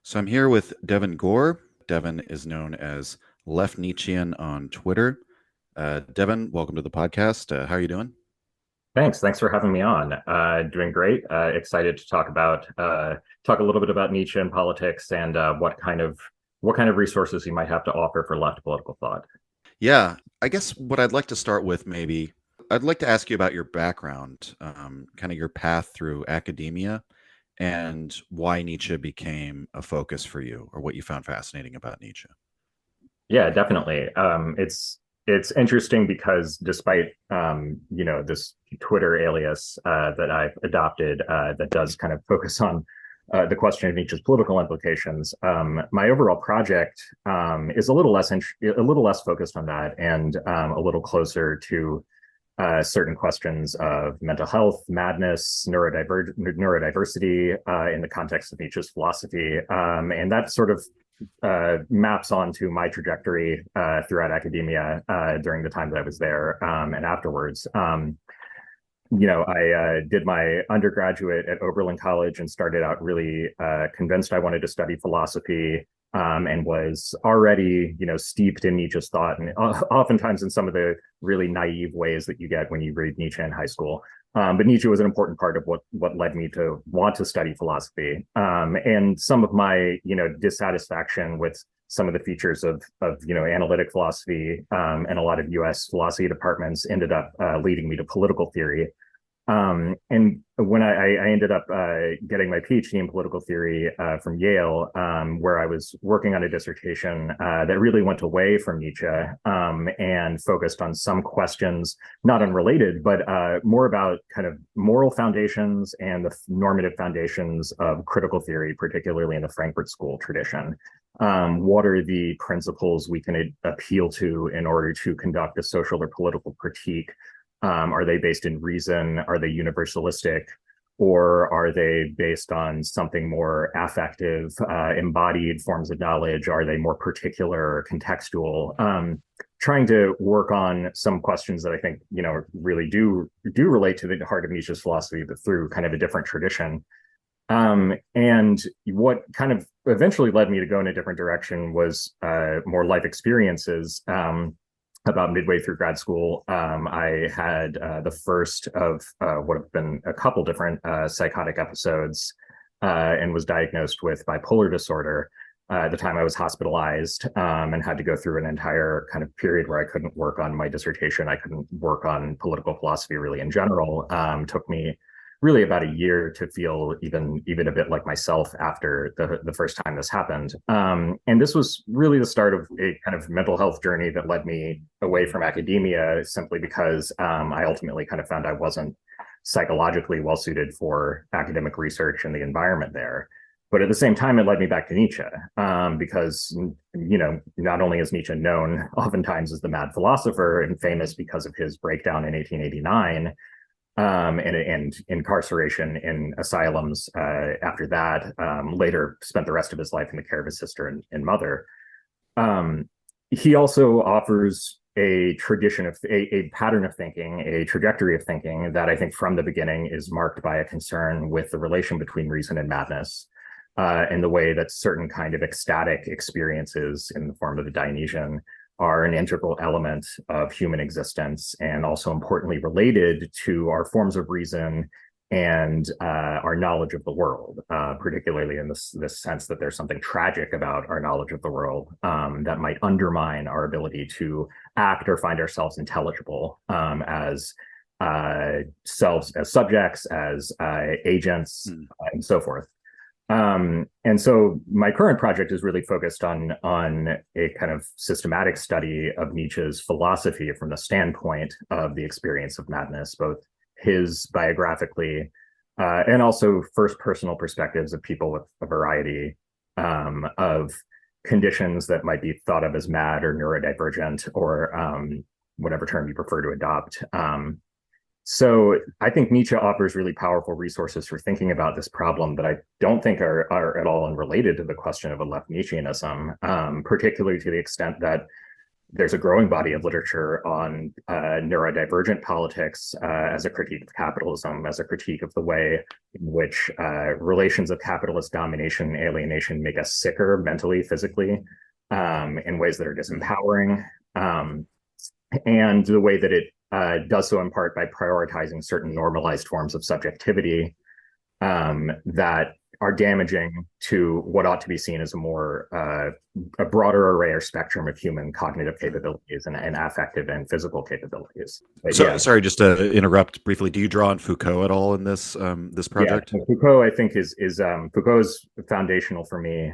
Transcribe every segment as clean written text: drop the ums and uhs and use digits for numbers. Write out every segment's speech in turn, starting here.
So I'm here with Devin Goure. Devin is known as Left Nietzschean on Twitter. Devin, welcome to the podcast. How are you doing? Thanks for having me on. Doing great. Excited to talk a little bit about Nietzsche and politics and what kind of resources you might have to offer for left political thought. Yeah, I guess what I'd like to start with maybe, I'd like to ask you about your background, kind of your path through academia and why Nietzsche became a focus for you or what you found fascinating about Nietzsche. Yeah, definitely. It's interesting because despite this Twitter alias that I've adopted that does kind of focus on the question of Nietzsche's political implications, my overall project is a little less focused on that and a little closer to certain questions of mental health, madness, neurodiversity in the context of Nietzsche's philosophy, and that sort of maps onto my trajectory throughout academia during the time that I was there and afterwards. I did my undergraduate at Oberlin College and started out really convinced I wanted to study philosophy and was already, steeped in Nietzsche's thought and oftentimes in some of the really naive ways that you get when you read Nietzsche in high school. But Nietzsche was an important part of what led me to want to study philosophy. And some of my, dissatisfaction with some of the features of analytic philosophy and a lot of U.S. philosophy departments ended up leading me to political theory. And when I ended up getting my PhD in political theory from Yale, where I was working on a dissertation that really went away from Nietzsche and focused on some questions, not unrelated, but more about kind of moral foundations and the normative foundations of critical theory, particularly in the Frankfurt School tradition. What are the principles we can appeal to in order to conduct a social or political critique? Are they based in reason? Are they universalistic? Or are they based on something more affective, embodied forms of knowledge? Are they more particular or contextual? Trying to work on some questions that I think, really do relate to the heart of Nietzsche's philosophy, but through kind of a different tradition. And what kind of eventually led me to go in a different direction was more life experiences. About midway through grad school, I had the first of what have been a couple different psychotic episodes and was diagnosed with bipolar disorder. At the time I was hospitalized and had to go through an entire kind of period where I couldn't work on my dissertation. I couldn't work on political philosophy really in general. Took me really about a year to feel even a bit like myself after the first time this happened. And this was really the start of a kind of mental health journey that led me away from academia simply because I ultimately kind of found I wasn't psychologically well suited for academic research and the environment there. But at the same time, it led me back to Nietzsche because, not only is Nietzsche known oftentimes as the mad philosopher and famous because of his breakdown in 1889, and incarceration in asylums after that. Later spent the rest of his life in the care of his sister and mother. He also offers a tradition of a pattern of thinking, a trajectory of thinking that I think from the beginning is marked by a concern with the relation between reason and madness. And the way that certain kind of ecstatic experiences in the form of the Dionysian are an integral element of human existence and also importantly related to our forms of reason and our knowledge of the world, particularly in this sense that there's something tragic about our knowledge of the world that might undermine our ability to act or find ourselves intelligible as selves, as subjects, as agents, and so forth. And so my current project is really focused on a kind of systematic study of Nietzsche's philosophy from the standpoint of the experience of madness, both his biographically and also first personal perspectives of people with a variety of conditions that might be thought of as mad or neurodivergent or whatever term you prefer to adopt. So I think Nietzsche offers really powerful resources for thinking about this problem that I don't think are at all unrelated to the question of a left Nietzscheanism, particularly to the extent that there's a growing body of literature on neurodivergent politics as a critique of capitalism, as a critique of the way in which relations of capitalist domination and alienation make us sicker mentally, physically, in ways that are disempowering, and the way that it does so in part by prioritizing certain normalized forms of subjectivity that are damaging to what ought to be seen as a broader array or spectrum of human cognitive capabilities and affective and physical capabilities. But So, sorry, just to interrupt briefly. Do you draw on Foucault at all in this this project? Yeah, Foucault, I think is Foucault's foundational for me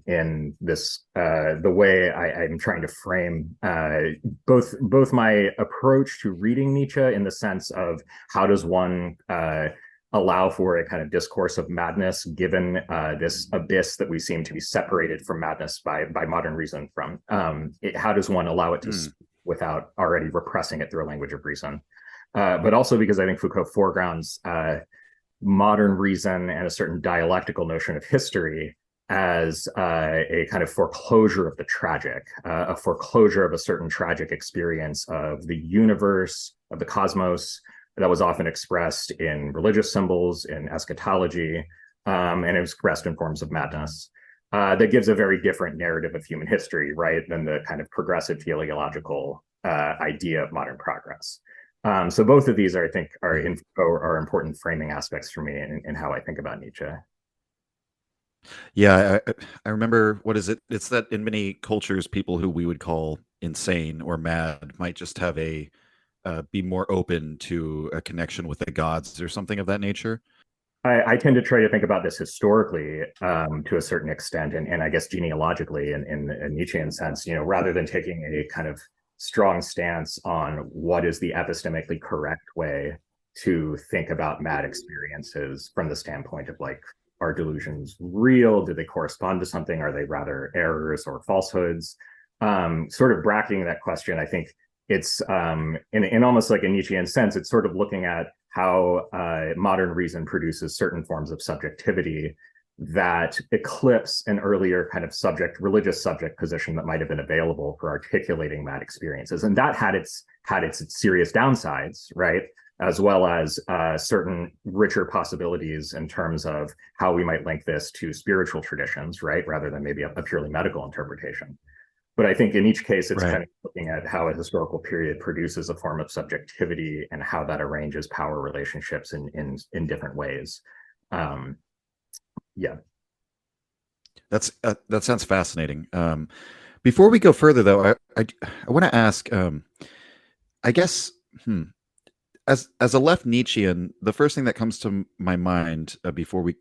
in this the way I'm trying to frame both my approach to reading Nietzsche in the sense of how does one allow for a kind of discourse of madness given this abyss that we seem to be separated from madness by modern reason from. How does one allow it to speak without already repressing it through a language of reason? But also because I think Foucault foregrounds modern reason and a certain dialectical notion of history as a kind of foreclosure of the tragic, a foreclosure of a certain tragic experience of the universe, of the cosmos, that was often expressed in religious symbols, in eschatology, and it was expressed in forms of madness. That gives a very different narrative of human history, right, than the kind of progressive teleological idea of modern progress. So both of these, I think, are important framing aspects for me in how I think about Nietzsche. Yeah, I remember, what is it? It's that in many cultures, people who we would call insane or mad might just have be more open to a connection with the gods or something of that nature. I tend to try to think about this historically to a certain extent, and I guess genealogically in a Nietzschean sense, rather than taking a kind of strong stance on what is the epistemically correct way to think about mad experiences from the standpoint of like, are delusions real? Do they correspond to something? Are they rather errors or falsehoods? Sort of bracketing that question, I think it's in almost like a Nietzschean sense, it's sort of looking at how modern reason produces certain forms of subjectivity that eclipse an earlier kind of religious subject position that might have been available for articulating mad experiences. And that had its serious downsides, right? As well as certain richer possibilities in terms of how we might link this to spiritual traditions, right? Rather than maybe a purely medical interpretation. But I think in each case, it's kind of looking at how a historical period produces a form of subjectivity and how that arranges power relationships in different ways. Yeah. That sounds fascinating. Before we go further, though, I want to ask, I guess, as a left Nietzschean, the first thing that comes to my mind before we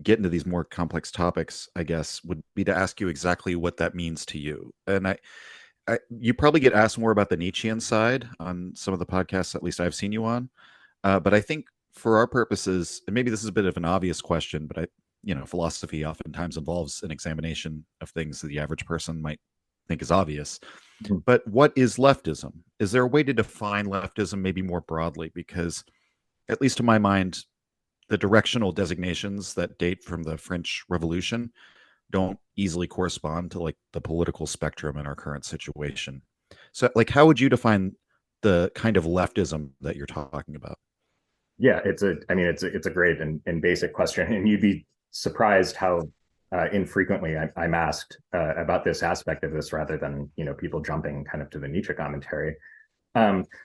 get into these more complex topics, I guess, would be to ask you exactly what that means to you. And you probably get asked more about the Nietzschean side on some of the podcasts, at least I've seen you on. But I think for our purposes, and maybe this is a bit of an obvious question, but philosophy oftentimes involves an examination of things that the average person might think is obvious. Mm-hmm. But what is leftism? Is there a way to define leftism maybe more broadly? Because, at least to my mind, the directional designations that date from the French Revolution don't easily correspond to like the political spectrum in our current situation. So, like, how would you define the kind of leftism that you're talking about? Yeah, it's a great and basic question, and you'd be surprised how infrequently I'm asked about this aspect of this, rather than people jumping kind of to the Nietzsche commentary.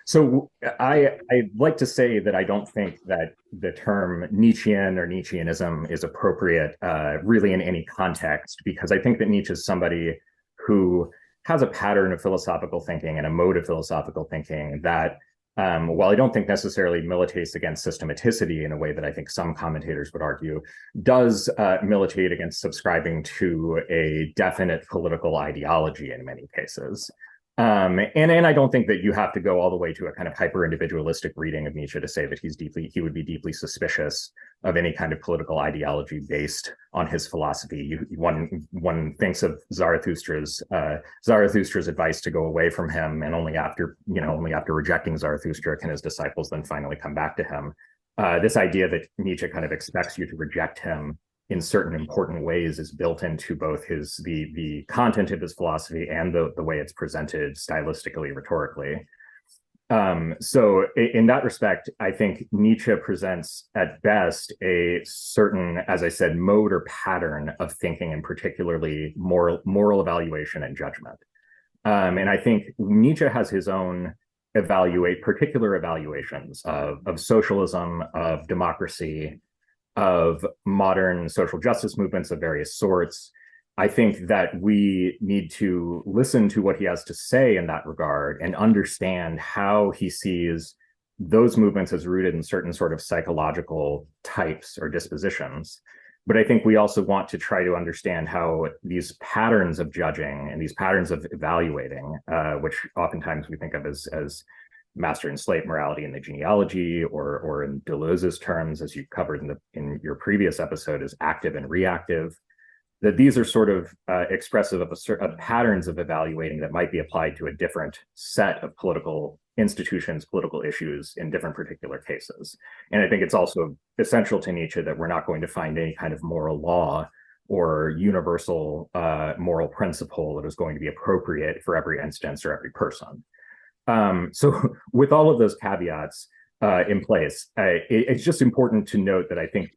So I'd like to say that I don't think that the term Nietzschean or Nietzscheanism is appropriate really in any context, because I think that Nietzsche is somebody who has a pattern of philosophical thinking and a mode of philosophical thinking that, while I don't think necessarily militates against systematicity in a way that I think some commentators would argue, does militate against subscribing to a definite political ideology in many cases. And I don't think that you have to go all the way to a kind of hyper individualistic reading of Nietzsche to say that he would be deeply suspicious of any kind of political ideology based on his philosophy. One thinks of Zarathustra's advice to go away from him, and only after rejecting Zarathustra can his disciples then finally come back to him. This idea that Nietzsche kind of expects you to reject him in certain important ways is built into both the content of his philosophy and the way it's presented stylistically, rhetorically. So in that respect, I think Nietzsche presents at best a certain, as I said, mode or pattern of thinking, and particularly moral evaluation and judgment. And I think Nietzsche has his own particular evaluations of socialism, of democracy, of modern social justice movements of various sorts. I think that we need to listen to what he has to say in that regard and understand how he sees those movements as rooted in certain sort of psychological types or dispositions. But I think we also want to try to understand how these patterns of judging and these patterns of evaluating, which oftentimes we think of as master and slave morality in the genealogy, or in Deleuze's terms, as you covered in your previous episode, as active and reactive, that these are sort of expressive of patterns of evaluating that might be applied to a different set of political institutions, political issues in different particular cases. And I think it's also essential to Nietzsche that we're not going to find any kind of moral law or universal moral principle that is going to be appropriate for every instance or every person. So with all of those caveats in place, it's just important to note that I think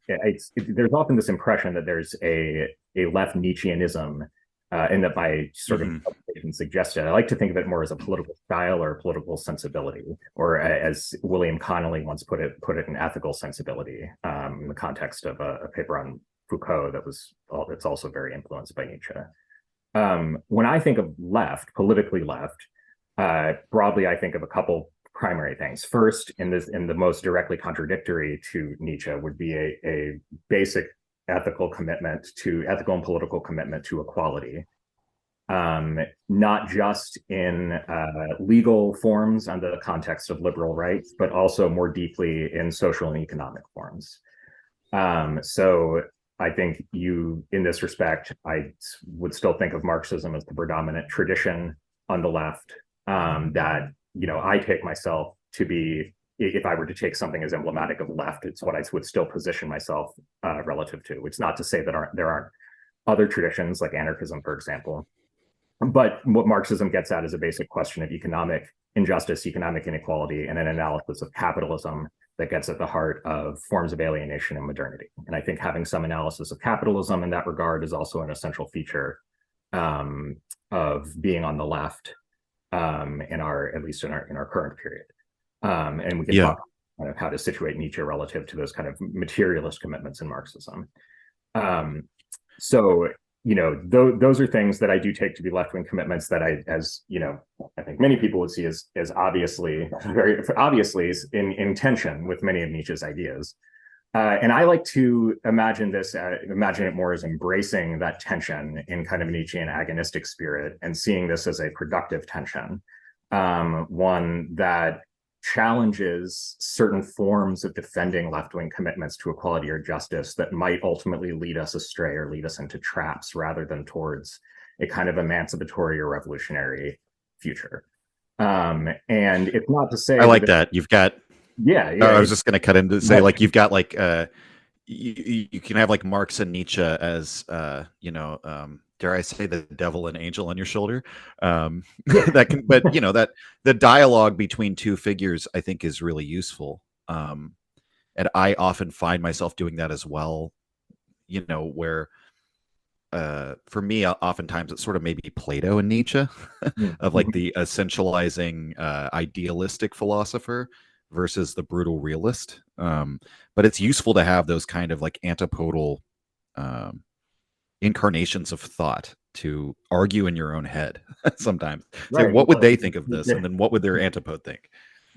there's often this impression that there's a left Nietzscheanism, and that my sort of publication suggested. I like to think of it more as a political style or a political sensibility, or as William Connolly once put it, an ethical sensibility, in the context of a paper on Fuko that's also very influenced by Nietzsche. When I think of left, politically left, broadly, I think of a couple primary things. First, in the most directly contradictory to Nietzsche, would be a basic ethical and political commitment to equality, not just in legal forms under the context of liberal rights, but also more deeply in social and economic forms. So I think in this respect, I would still think of Marxism as the predominant tradition on the left, that, I take myself to be, if I were to take something as emblematic of left, it's what I would still position myself relative to. It's not to say that there aren't other traditions like anarchism, for example. But what Marxism gets at is a basic question of economic injustice, economic inequality, and an analysis of capitalism that gets at the heart of forms of alienation and modernity. And I think having some analysis of capitalism in that regard is also an essential feature of being on the left, at least in our current period. And we can talk kind of how to situate Nietzsche relative to those kind of materialist commitments in Marxism. So, those are things that I do take to be left-wing commitments that I think many people would see as very obviously in tension with many of Nietzsche's ideas. And I like to imagine it more as embracing that tension in kind of Nietzschean agonistic spirit, and seeing this as a productive tension, one that challenges certain forms of defending left-wing commitments to equality or justice that might ultimately lead us astray or lead us into traps, rather than towards a kind of emancipatory or revolutionary future. And it's not to say I like that. You've got I was just going to cut in to say, like, you've got like you can have like Marx and Nietzsche as dare I say, the devil and angel on your shoulder. That can, but that the dialogue between two figures, I think, is really useful. And I often find myself doing that as well. Where for me, oftentimes it's sort of maybe Plato and Nietzsche of like the essentializing idealistic philosopher versus the brutal realist. But it's useful to have those kind of like antipodal incarnations of thought to argue in your own head sometimes. Right. Say, what would they think of this? And then what would their antipode think?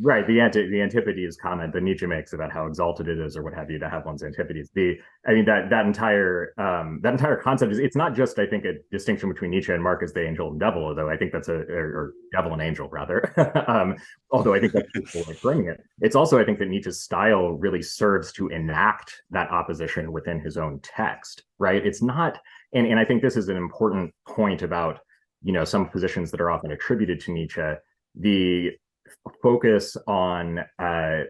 Right. The Antipodes comment that Nietzsche makes about how exalted it is, or what have you, to have one's Antipodes. That entire concept it's not just, I think, a distinction between Nietzsche and Marx as the angel and devil, although I think that's or devil and angel rather. Although I think that's people like framing it. It's also, I think, that Nietzsche's style really serves to enact that opposition within his own text. Right. It's not, and I think this is an important point about some positions that are often attributed to Nietzsche. focus on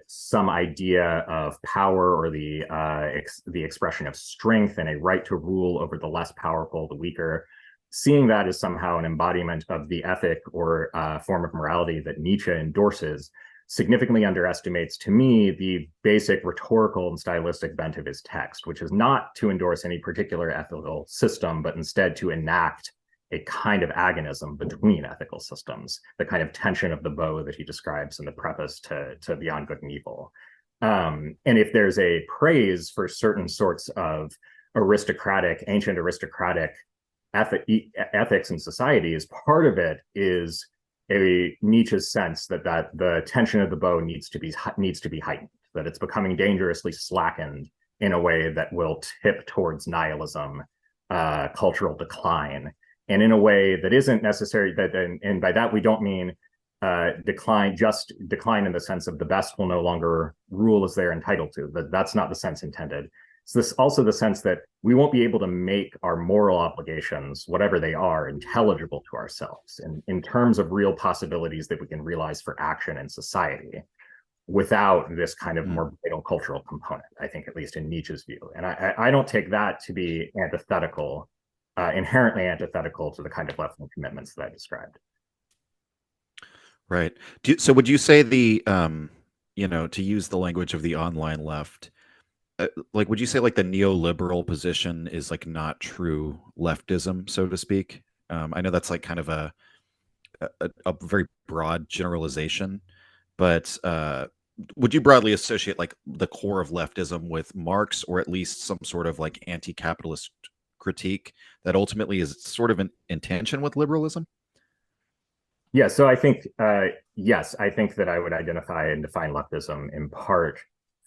some idea of power or the expression of strength and a right to rule over the less powerful, the weaker, seeing that as somehow an embodiment of the ethic or form of morality that Nietzsche endorses, significantly underestimates, to me, the basic rhetorical and stylistic bent of his text, which is not to endorse any particular ethical system, but instead to enact a kind of agonism between ethical systems, the kind of tension of the bow that he describes in the preface to Beyond Good and Evil. And if there's a praise for certain sorts of ancient aristocratic ethics in societies, part of it is a Nietzsche's sense that the tension of the bow needs to be heightened, that it's becoming dangerously slackened in a way that will tip towards nihilism, cultural decline, and in a way that isn't necessary. And by that we don't mean decline in the sense of the best will no longer rule as they're entitled to. That's not the sense intended. So this also the sense that we won't be able to make our moral obligations, whatever they are, intelligible to ourselves in terms of real possibilities that we can realize for action in society without this kind of more vital cultural component, I think, at least in Nietzsche's view. And I don't take that to be antithetical, inherently antithetical to the kind of left-wing commitments that I described. Right. So would you say to use the language of the online left, like, would you say like the neoliberal position is like not true leftism, so to speak? I know that's like kind of a very broad generalization, but would you broadly associate like the core of leftism with Marx, or at least some sort of like anti-capitalist critique that ultimately is sort of in tension with liberalism? Yeah, so I think, yes, I think that I would identify and define leftism in part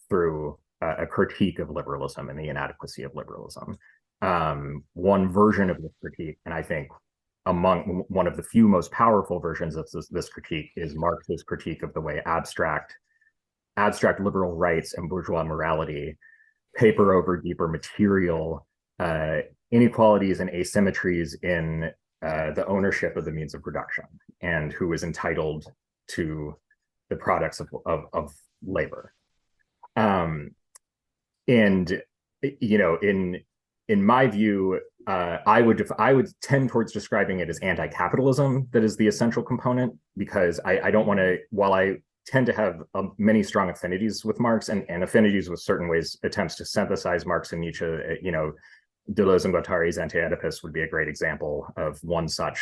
through a critique of liberalism and the inadequacy of liberalism. One version of this critique, and I think among one of the few most powerful versions of this critique, is Marx's critique of the way abstract liberal rights and bourgeois morality paper over deeper material inequalities and asymmetries in the ownership of the means of production and who is entitled to the products of labor. And in my view, I would tend towards describing it as anti-capitalism that is the essential component, because I don't want to, while I tend to have many strong affinities with Marx and affinities with certain ways, attempts to synthesize Marx and Nietzsche, Deleuze and Guattari's Anti-Oedipus would be a great example of one such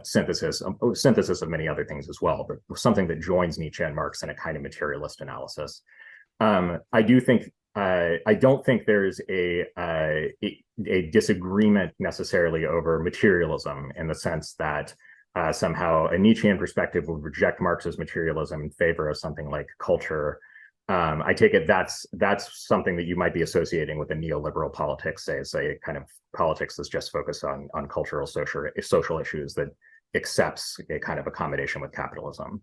synthesis of many other things as well, but something that joins Nietzsche and Marx in a kind of materialist analysis. I don't think there's a disagreement necessarily over materialism, in the sense that somehow a Nietzschean perspective would reject Marx's materialism in favor of something like culture. I take it that's something that you might be associating with a neoliberal politics, say kind of politics that's just focused on cultural social issues that accepts a kind of accommodation with capitalism.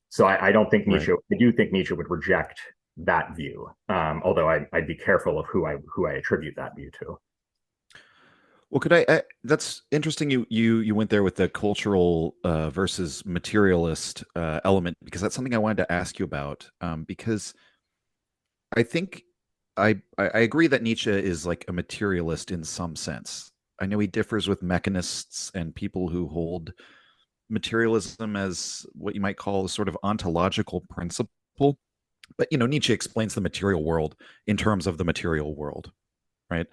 So I don't think Nietzsche. Right. I do think Nietzsche would reject that view, although I'd be careful of who I attribute that view to. Well, that's interesting. You went there with the cultural versus materialist element, because that's something I wanted to ask you about. Because I think I agree that Nietzsche is like a materialist in some sense. I know he differs with mechanists and people who hold materialism as what you might call a sort of ontological principle. But Nietzsche explains the material world in terms of the material world, right?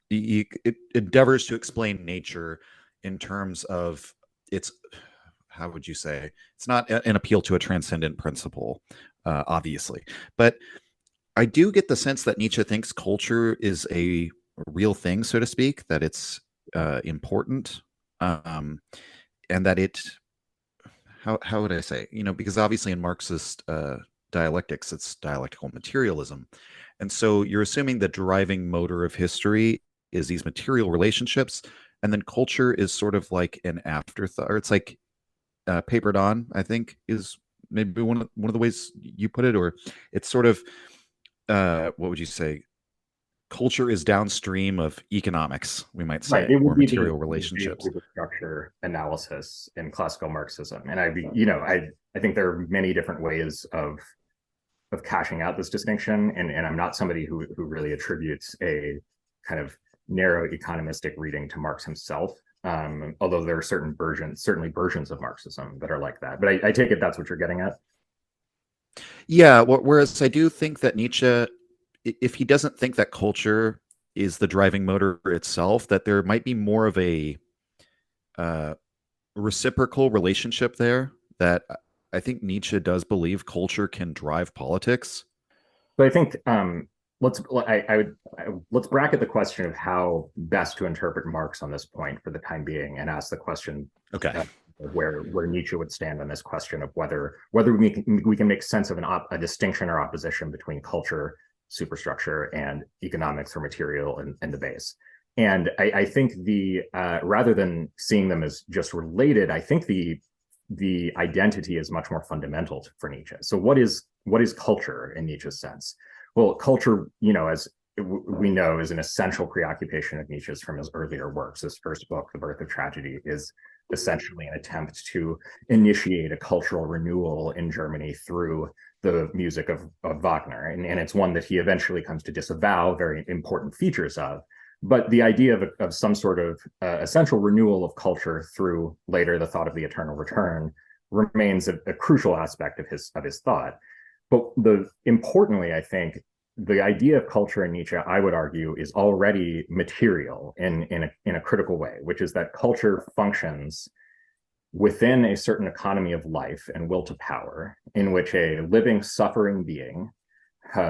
It endeavors to explain nature in terms of its, how would you say, it's not an appeal to a transcendent principle, obviously, but I do get the sense that Nietzsche thinks culture is a real thing, so to speak, that it's important, and that it, how would I say, because obviously in Marxist dialectics, it's dialectical materialism. And so you're assuming the driving motor of history is these material relationships, and then culture is sort of like an afterthought, or it's like papered on, I think, is maybe one of the ways you put it, or it's sort of what would you say? culture is downstream of economics, we might Right. say, It would or be material the relationships. superstructure analysis in classical Marxism. And I think there are many different ways of cashing out this distinction. And I'm not somebody who really attributes a kind of narrow economistic reading to Marx himself. Although there are certainly versions of Marxism that are like that. But I take it that's what you're getting at. Yeah, whereas I do think that Nietzsche, if he doesn't think that culture is the driving motor itself, that there might be more of a uh, reciprocal relationship there. That I think Nietzsche does believe culture can drive politics. So I think let's bracket the question of how best to interpret Marx on this point for the time being, and ask the question Okay. where Nietzsche would stand on this question of whether we can make sense of a distinction or opposition between culture, superstructure, and economics or material and the base. And I think the rather than seeing them as just related, I think the identity is much more fundamental for Nietzsche. So what is culture in Nietzsche's sense? Well, culture, as we know, is an essential preoccupation of Nietzsche's from his earlier works. His first book, The Birth of Tragedy, is essentially an attempt to initiate a cultural renewal in Germany through the music of Wagner. And it's one that he eventually comes to disavow very important features of. But the idea of some sort of essential renewal of culture through later the thought of the eternal return remains a crucial aspect of his thought. But importantly, I think the idea of culture in Nietzsche, I would argue, is already material in a critical way, which is that culture functions within a certain economy of life and will to power, in which a living, suffering being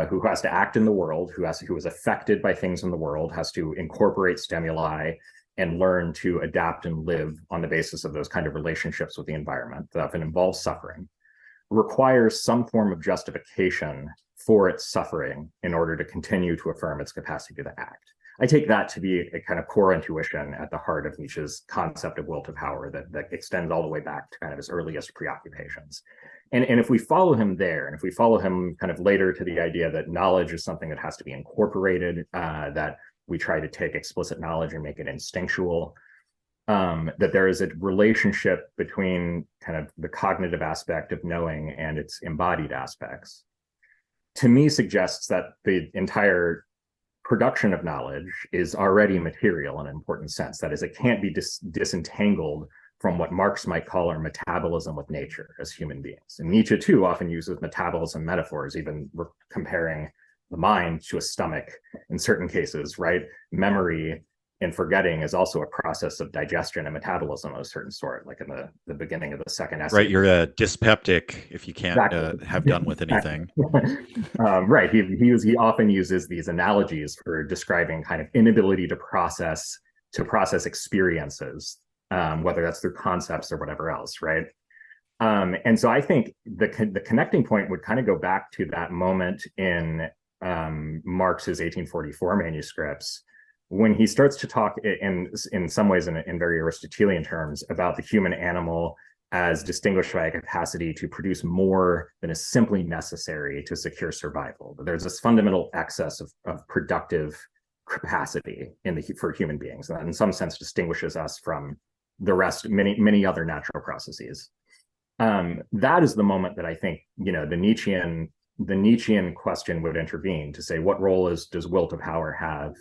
who has to act in the world, who is affected by things in the world, has to incorporate stimuli and learn to adapt and live on the basis of those kind of relationships with the environment that often involves suffering, requires some form of justification for its suffering in order to continue to affirm its capacity to act. I take that to be a kind of core intuition at the heart of Nietzsche's concept of will to power that extends all the way back to kind of his earliest preoccupations. And if we follow him there, and if we follow him kind of later to the idea that knowledge is something that has to be incorporated, that we try to take explicit knowledge and make it instinctual, that there is a relationship between kind of the cognitive aspect of knowing and its embodied aspects, to me suggests that the entire production of knowledge is already material in an important sense. That is, it can't be disentangled from what Marx might call our metabolism with nature as human beings. And Nietzsche, too, often uses metabolism metaphors, even comparing the mind to a stomach in certain cases, right? Memory and forgetting is also a process of digestion and metabolism of a certain sort, like in the beginning of the second essay. Right, you're a dyspeptic if you can't Exactly. have done with anything. Right. He often uses these analogies for describing kind of inability to process experiences, whether that's through concepts or whatever else, right? And so I think the connecting point would kind of go back to that moment in Marx's 1844 manuscripts, when he starts to talk in some ways in very Aristotelian terms about the human animal as distinguished by a capacity to produce more than is simply necessary to secure survival. But there's this fundamental excess of productive capacity for human beings, and that in some sense distinguishes us from the rest, many other natural processes. That is the moment that I think, the Nietzschean question would intervene to say, what role does will to power have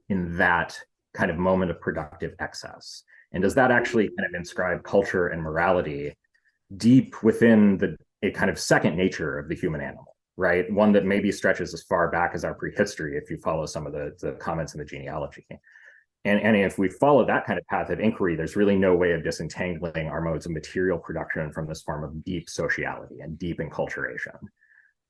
in that kind of moment of productive excess? And does that actually kind of inscribe culture and morality deep within a kind of second nature of the human animal, right? One that maybe stretches as far back as our prehistory, if you follow some of the comments in the genealogy. And if we follow that kind of path of inquiry, there's really no way of disentangling our modes of material production from this form of deep sociality and deep enculturation.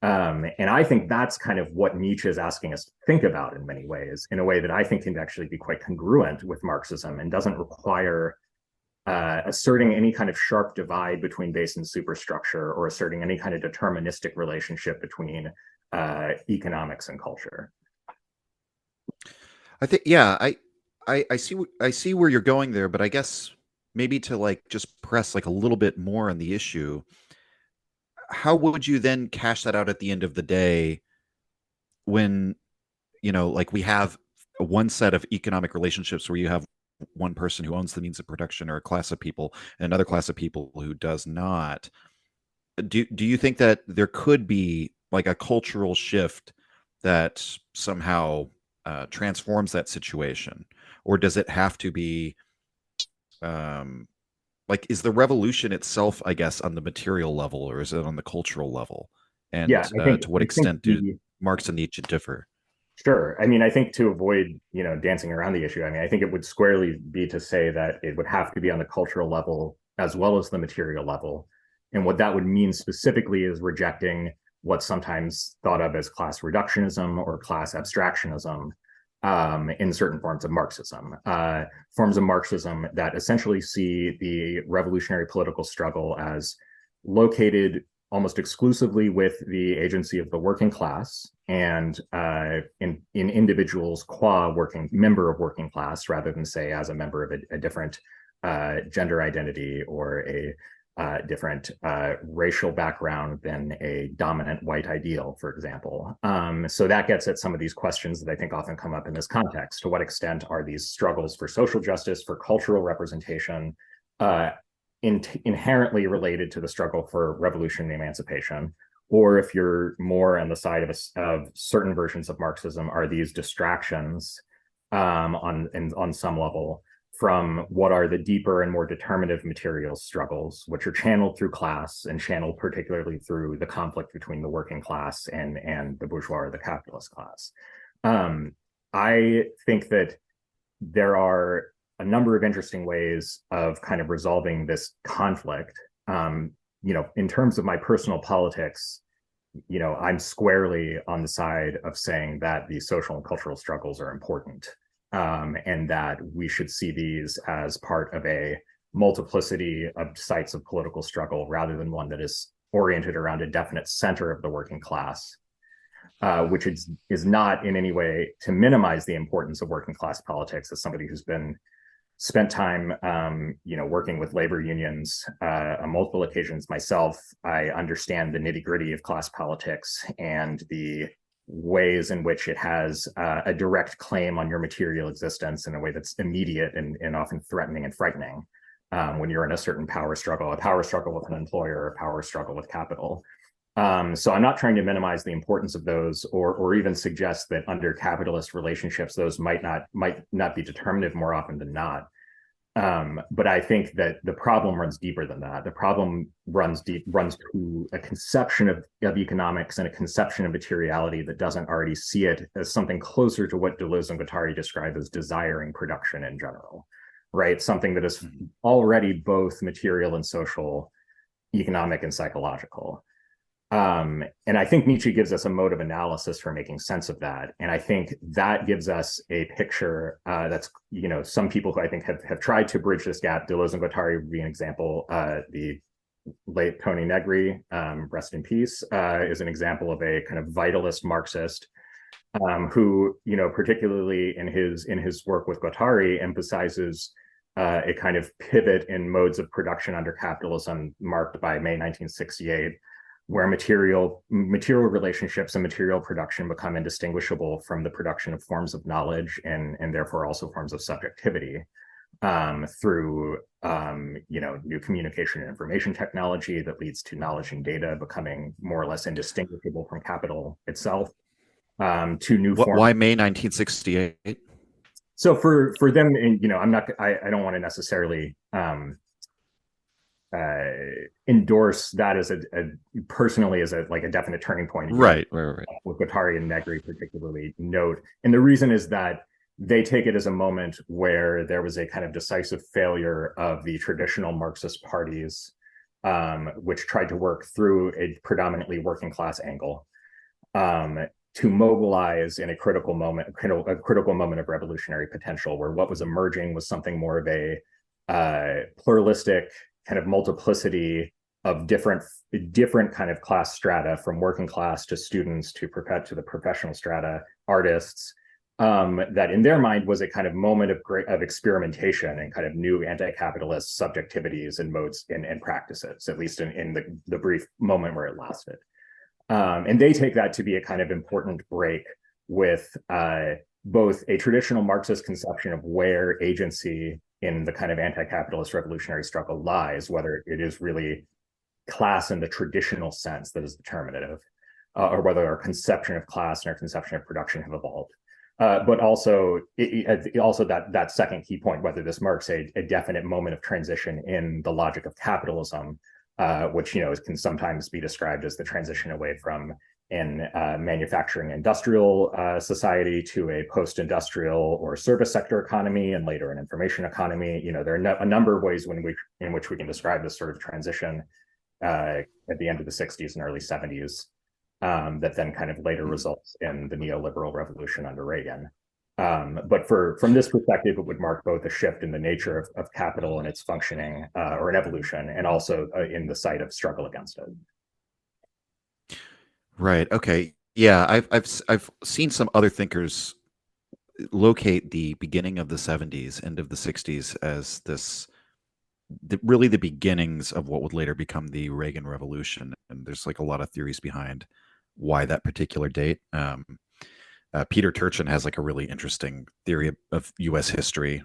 And I think that's kind of what Nietzsche is asking us to think about in many ways, in a way that I think can actually be quite congruent with Marxism and doesn't require asserting any kind of sharp divide between base and superstructure, or asserting any kind of deterministic relationship between economics and culture. I think, yeah, I see where you're going there, but I guess maybe to like just press like a little bit more on the issue, how would you then cash that out at the end of the day when like we have one set of economic relationships where you have one person who owns the means of production, or a class of people, and another class of people who does not. Do you think that there could be like a cultural shift that somehow transforms that situation, or does it have to be um, like, is the revolution itself, I guess, on the material level, or is it on the cultural level? Yeah, And I think to what I think extent do the Marx and Nietzsche differ? Sure. I mean, I think to avoid, dancing around the issue, I mean, I think it would squarely be to say that it would have to be on the cultural level as well as the material level. And what that would mean specifically is rejecting what's sometimes thought of as class reductionism or class abstractionism in certain forms of Marxism. Forms of Marxism that essentially see the revolutionary political struggle as located almost exclusively with the agency of the working class and in individuals qua working member of working class, rather than say as a member of a different gender identity or a different racial background than a dominant white ideal, for example. So that gets at some of these questions that I think often come up in this context. To what extent are these struggles for social justice, for cultural representation, inherently related to the struggle for revolution and emancipation? Or if you're more on the side of certain versions of Marxism, are these distractions on some level from what are the deeper and more determinative material struggles, which are channeled through class and channeled particularly through the conflict between the working class and the bourgeois or the capitalist class. I think that there are a number of interesting ways of kind of resolving this conflict. In terms of my personal politics, I'm squarely on the side of saying that the social and cultural struggles are important, and that we should see these as part of a multiplicity of sites of political struggle rather than one that is oriented around a definite center of the working class, which is not in any way to minimize the importance of working class politics. As somebody who's been spent time, working with labor unions on multiple occasions myself, I understand the nitty gritty of class politics and the ways in which it has a direct claim on your material existence in a way that's immediate and often threatening and frightening when you're in a certain power struggle with an employer, a power struggle with capital. So I'm not trying to minimize the importance of those, or even suggest that under capitalist relationships those might not be determinative more often than not. But I think that the problem runs deeper than that. The problem runs to a conception of economics and a conception of materiality that doesn't already see it as something closer to what Deleuze and Guattari describe as desiring production in general, right? Something that is already both material and social, economic and psychological. And I think Nietzsche gives us a mode of analysis for making sense of that. And I think that gives us a picture that's, some people who I think have tried to bridge this gap. Deleuze and Guattari would be an example. The late Tony Negri, rest in peace, is an example of a kind of vitalist Marxist who, particularly in his work with Guattari, emphasizes a kind of pivot in modes of production under capitalism marked by May 1968. Where material relationships and material production become indistinguishable from the production of forms of knowledge and therefore also forms of subjectivity through new communication and information technology that leads to knowledge and data becoming more or less indistinguishable from capital itself, to new forms. Why May 1968? So for them, I don't want to necessarily endorse that as a personally as a definite turning point. Right. With Guattari and Negri particularly note. And the reason is that they take it as a moment where there was a kind of decisive failure of the traditional Marxist parties, which tried to work through a predominantly working class angle to mobilize in a critical moment of revolutionary potential, where what was emerging was something more of a pluralistic kind of multiplicity of different kind of class strata, from working class to students to the professional strata, artists, that in their mind was a kind of moment of experimentation and kind of new anti-capitalist subjectivities and modes and practices, at least in the brief moment where it lasted. And they take that to be a kind of important break with both a traditional Marxist conception of where agency in the kind of anti-capitalist revolutionary struggle lies, whether it is really class in the traditional sense that is determinative, or whether our conception of class and our conception of production have evolved. But also, also that second key point, whether this marks a definite moment of transition in the logic of capitalism, which can sometimes be described as the transition away from an manufacturing industrial society to a post-industrial or service sector economy, and later an information economy. There are a number of ways in which we can describe this sort of transition at the end of the 60s and early 70s. That then kind of later results in the neoliberal revolution under Reagan. But from this perspective, it would mark both a shift in the nature of capital and its functioning, or an evolution, and also in the site of struggle against it. Right. Okay. Yeah, I've seen some other thinkers locate the beginning of the 70s, end of the 60s as really the beginnings of what would later become the Reagan Revolution. And there's like a lot of theories behind why that particular date. Peter Turchin has like a really interesting theory of U.S. history,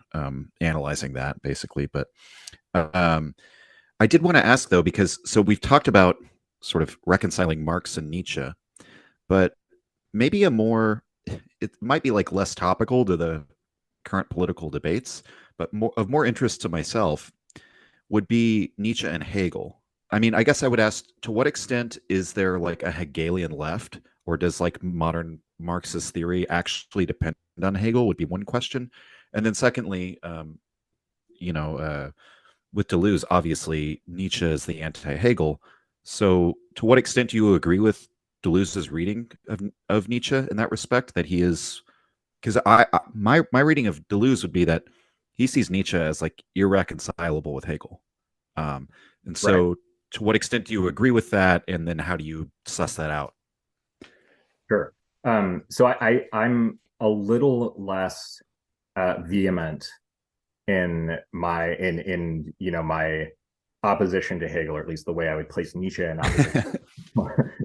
analyzing that basically. But I did want to ask though, because so we've talked about sort of reconciling Marx and Nietzsche, but maybe it might be like less topical to the current political debates, but more interest to myself would be Nietzsche and Hegel. I mean, I guess I would ask, to what extent is there like a Hegelian left, or does like modern Marxist theory actually depend on Hegel, would be one question. And then secondly, with Deleuze, obviously Nietzsche is the anti-Hegel. So to what extent do you agree with Deleuze's reading of Nietzsche in that respect, that he is, because my reading of Deleuze would be that he sees Nietzsche as like irreconcilable with Hegel. And so Right. to what extent do you agree with that? And then how do you suss that out? Sure. So I'm a little less vehement in my opposition to Hegel, or at least the way I would place Nietzsche in opposition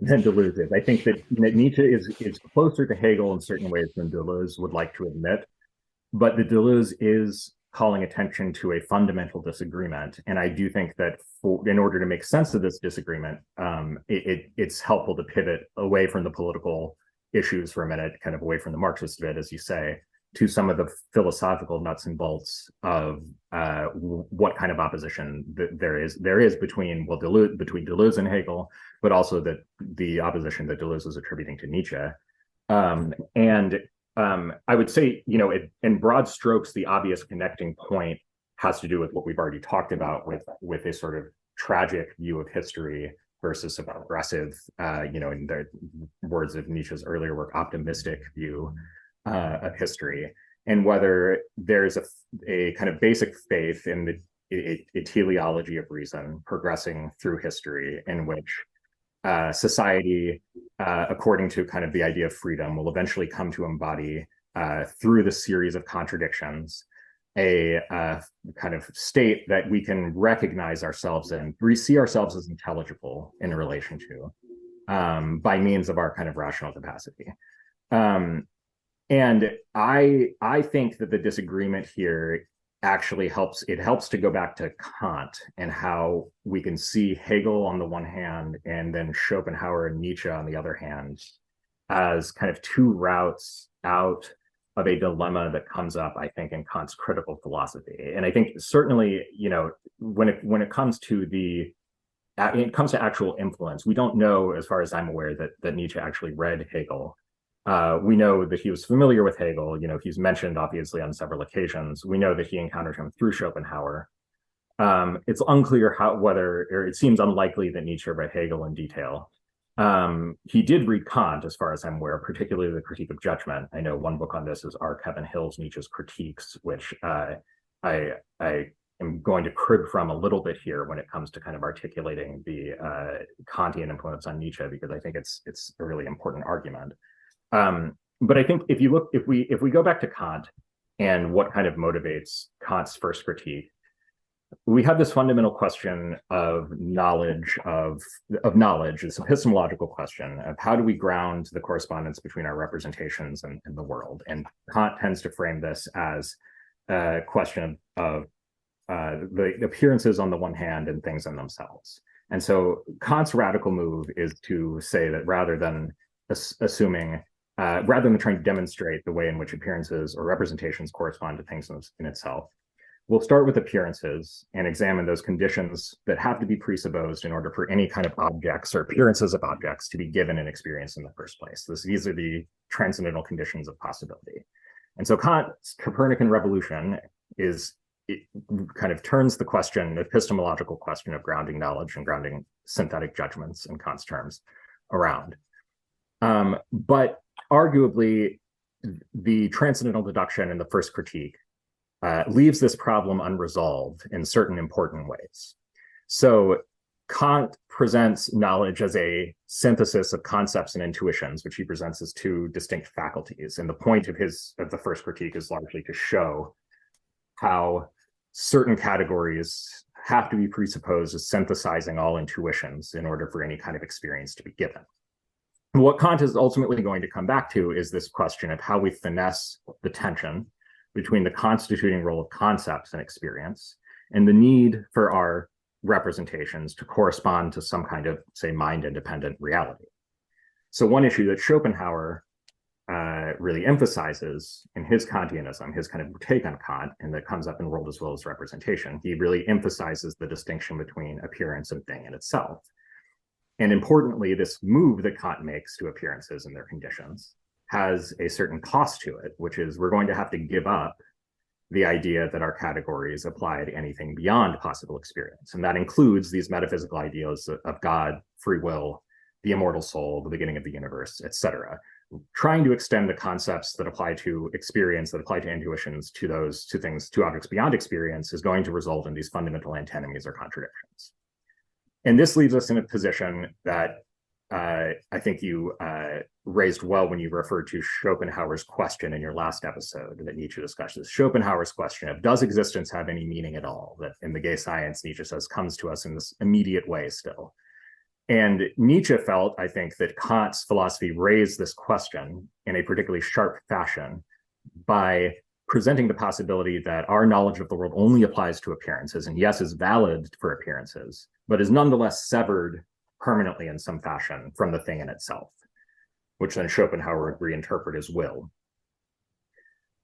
than Deleuze is. I think that Nietzsche is closer to Hegel in certain ways than Deleuze would like to admit, but the Deleuze is calling attention to a fundamental disagreement. And I do think that in order to make sense of this disagreement, it's helpful to pivot away from the political issues for a minute, kind of away from the Marxist bit, as you say, to some of the philosophical nuts and bolts of what kind of opposition there is between Deleuze and Hegel, but also the opposition that Deleuze is attributing to Nietzsche. I would say, in broad strokes, the obvious connecting point has to do with what we've already talked about with a sort of tragic view of history versus a progressive, in the words of Nietzsche's earlier work, optimistic view of history, and whether there's a kind of basic faith in a teleology of reason progressing through history, in which society, according to kind of the idea of freedom, will eventually come to embody, through the series of contradictions, a kind of state that we can recognize ourselves in, we see ourselves as intelligible in relation to, by means of our kind of rational capacity. And I think that the disagreement here actually helps to go back to Kant and how we can see Hegel on the one hand and then Schopenhauer and Nietzsche on the other hand as kind of two routes out of a dilemma that comes up, I think, in Kant's critical philosophy. And I think certainly, when it comes to actual influence, we don't know, as far as I'm aware, that Nietzsche actually read Hegel. We know that he was familiar with Hegel. He's mentioned obviously on several occasions. We know that he encountered him through Schopenhauer. It's unclear or it seems unlikely that Nietzsche read Hegel in detail. He did read Kant, as far as I'm aware, particularly the Critique of Judgment. I know one book on this is R. Kevin Hill's Nietzsche's Critiques, which I am going to crib from a little bit here when it comes to kind of articulating the Kantian influence on Nietzsche, because I think it's a really important argument. But I think if we go back to Kant and what kind of motivates Kant's first critique, we have this fundamental question of knowledge, of knowledge. It's an epistemological question of how do we ground the correspondence between our representations and the world. And Kant tends to frame this as a question of the appearances on the one hand and things in themselves. And so Kant's radical move is to say that rather than rather than trying to demonstrate the way in which appearances or representations correspond to things in itself, we'll start with appearances and examine those conditions that have to be presupposed in order for any kind of objects or appearances of objects to be given and experienced in the first place. These are the transcendental conditions of possibility. And so Kant's Copernican revolution kind of turns the question, the epistemological question of grounding knowledge and grounding synthetic judgments in Kant's terms around. But arguably, the transcendental deduction in the first critique leaves this problem unresolved in certain important ways. So Kant presents knowledge as a synthesis of concepts and intuitions, which he presents as two distinct faculties. And the point of the first critique is largely to show how certain categories have to be presupposed as synthesizing all intuitions in order for any kind of experience to be given. What Kant is ultimately going to come back to is this question of how we finesse the tension between the constituting role of concepts and experience and the need for our representations to correspond to some kind of, say, mind-independent reality. So one issue that Schopenhauer really emphasizes in his Kantianism, his kind of take on Kant, and that comes up in World as Well as Representation, he really emphasizes the distinction between appearance and thing in itself. And importantly, this move that Kant makes to appearances and their conditions has a certain cost to it, which is we're going to have to give up the idea that our categories apply to anything beyond possible experience. And that includes these metaphysical ideas of God, free will, the immortal soul, the beginning of the universe, etc. Trying to extend the concepts that apply to experience, that apply to intuitions, to those two things, to objects beyond experience, is going to result in these fundamental antinomies or contradictions. And this leaves us in a position that I think you raised well when you referred to Schopenhauer's question in your last episode that Nietzsche discusses. Schopenhauer's question of does existence have any meaning at all? That in the gay science, Nietzsche says, comes to us in this immediate way still. And Nietzsche felt, I think, that Kant's philosophy raised this question in a particularly sharp fashion by presenting the possibility that our knowledge of the world only applies to appearances, and yes, is valid for appearances, but is nonetheless severed permanently in some fashion from the thing in itself, which then Schopenhauer would reinterpret as will.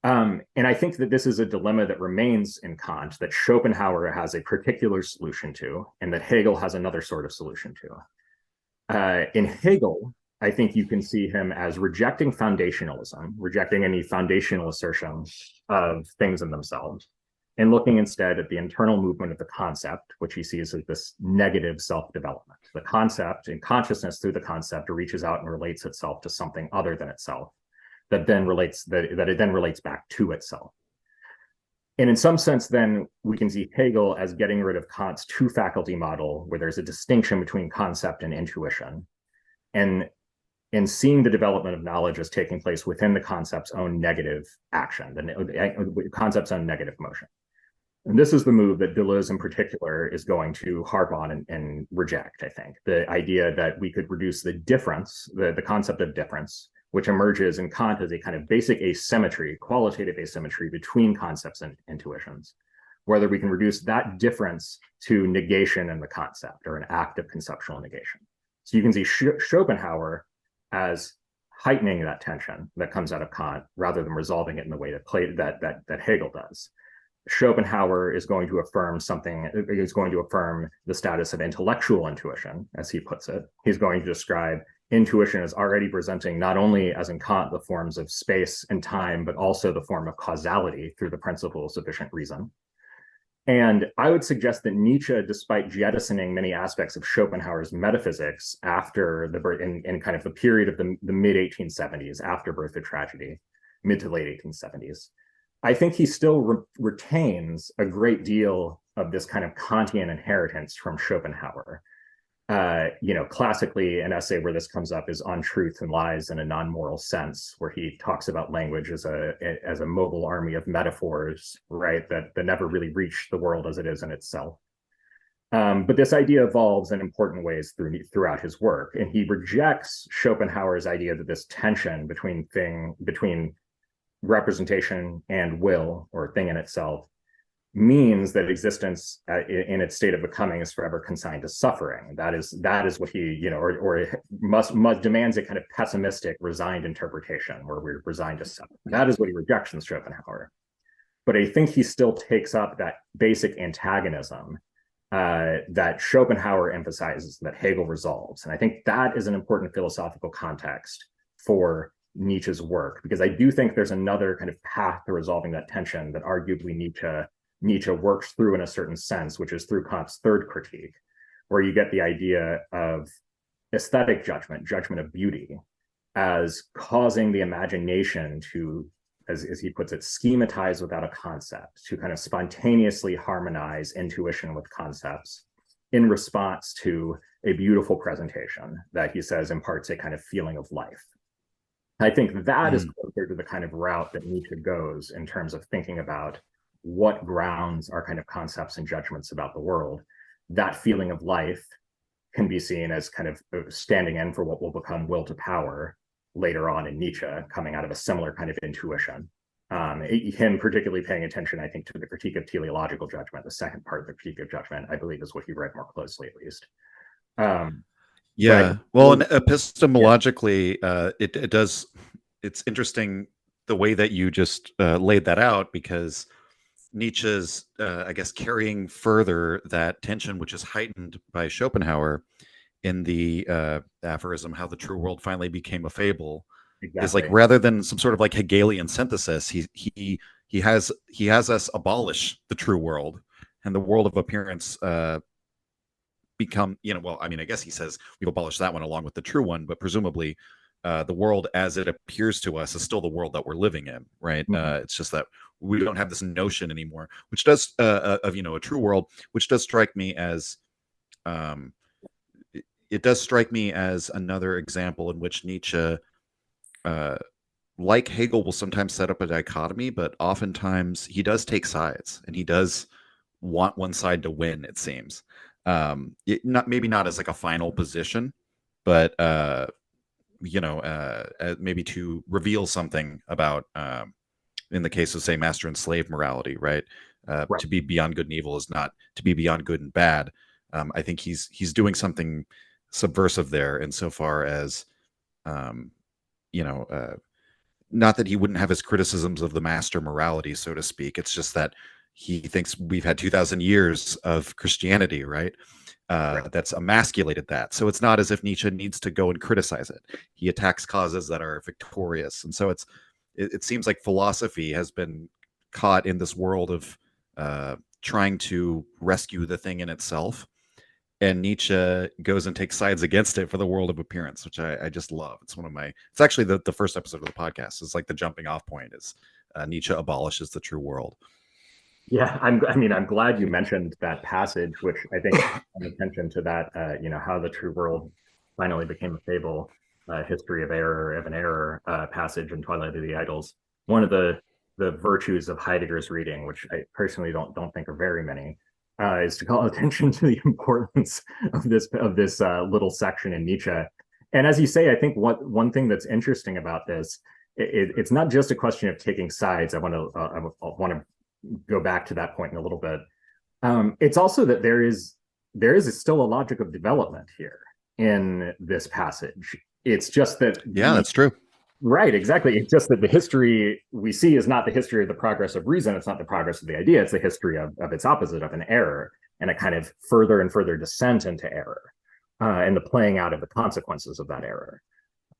And I think that this is a dilemma that remains in Kant, that Schopenhauer has a particular solution to, and that Hegel has another sort of solution to. In Hegel, I think you can see him as rejecting foundationalism, rejecting any foundational assertion of things in themselves, and looking instead at the internal movement of the concept, which he sees as this negative self-development. The concept, in consciousness through the concept, reaches out and relates itself to something other than itself, that it then relates back to itself. And in some sense, then we can see Hegel as getting rid of Kant's two-faculty model, where there's a distinction between concept and intuition, and seeing the development of knowledge as taking place within the concept's own negative action, the concept's own negative motion. And this is the move that Deleuze in particular is going to harp on and reject, I think. The idea that we could reduce the difference, the concept of difference, which emerges in Kant as a kind of basic asymmetry, qualitative asymmetry between concepts and intuitions, whether we can reduce that difference to negation in the concept or an act of conceptual negation. So you can see Schopenhauer as heightening that tension that comes out of Kant rather than resolving it in the way that Hegel does. Schopenhauer is going to affirm the status of intellectual intuition, as he puts it. He's going to describe intuition as already presenting not only, as in Kant, the forms of space and time, but also the form of causality through the principle of sufficient reason. And I would suggest that Nietzsche, despite jettisoning many aspects of Schopenhauer's metaphysics after in kind of the period of the mid-1870s, after Birth of Tragedy, mid to late 1870s, I think he still retains a great deal of this kind of Kantian inheritance from Schopenhauer. Classically, an essay where this comes up is On Truth and Lies in a Non-Moral Sense, where he talks about language as a mobile army of metaphors, right, that never really reach the world as it is in itself. But this idea evolves in important ways throughout his work, and he rejects Schopenhauer's idea that this tension between representation and will, or thing in itself, means that existence in its state of becoming is forever consigned to suffering. That is what he, or must demands a kind of pessimistic, resigned interpretation where we're resigned to suffering. That is what he rejects in Schopenhauer. But I think he still takes up that basic antagonism that Schopenhauer emphasizes, that Hegel resolves. And I think that is an important philosophical context for Nietzsche's work, because I do think there's another kind of path to resolving that tension that arguably Nietzsche works through in a certain sense, which is through Kant's third critique, where you get the idea of aesthetic judgment of beauty, as causing the imagination to, as he puts it, schematize without a concept, to kind of spontaneously harmonize intuition with concepts in response to a beautiful presentation that he says imparts a kind of feeling of life. I think that is closer to the kind of route that Nietzsche goes in terms of thinking about what grounds our kind of concepts and judgments about the world. That feeling of life can be seen as kind of standing in for what will become will to power later on in Nietzsche, coming out of a similar kind of intuition. Him particularly paying attention, I think, to the critique of teleological judgment. The second part of the critique of judgment, I believe, is what he read more closely, at least. Well, and epistemologically, it does. It's interesting the way that you just laid that out, because Nietzsche's, I guess, carrying further that tension, which is heightened by Schopenhauer in the aphorism, how the true world finally became a fable, is like, rather than some sort of like Hegelian synthesis, he has us abolish the true world, and the world of appearance become, I guess he says we've abolished that one along with the true one, but presumably the world as it appears to us is still the world that we're living in, right? It's just that we don't have this notion anymore, which does of a true world, which does strike me as it does strike me as another example in which Nietzsche, like Hegel, will sometimes set up a dichotomy, but oftentimes he does take sides, and he does want one side to win, it seems. Maybe not as like a final position, but maybe to reveal something about, in the case of, say, master and slave morality, right? To be beyond good and evil is not to be beyond good and bad. I think he's doing something subversive there, insofar as, not that he wouldn't have his criticisms of the master morality, so to speak. It's just that he thinks we've had 2,000 years of Christianity, right? That's emasculated that. So it's not as if Nietzsche needs to go and criticize it. He attacks causes that are victorious. And so it seems like philosophy has been caught in this world of trying to rescue the thing in itself. And Nietzsche goes and takes sides against it for the world of appearance, which I just love. It's actually the first episode of the podcast. It's like the jumping off point is Nietzsche abolishes the true world. Yeah, I'm glad you mentioned that passage, which I think paying attention to that, how the true world finally became a fable, history of an error passage in Twilight of the Idols. One of the virtues of Heidegger's reading, which I personally don't think are very many, is to call attention to the importance of this little section in Nietzsche. And as you say, I think one thing that's interesting about this, it's not just a question of taking sides. I want to go back to that point in a little bit. It's also that there is still a logic of development here in this passage. It's just that that's true. Right, exactly. It's just that the history we see is not the history of the progress of reason. It's not the progress of the idea. It's the history of its opposite, of an error, and a kind of further and further descent into error, and the playing out of the consequences of that error.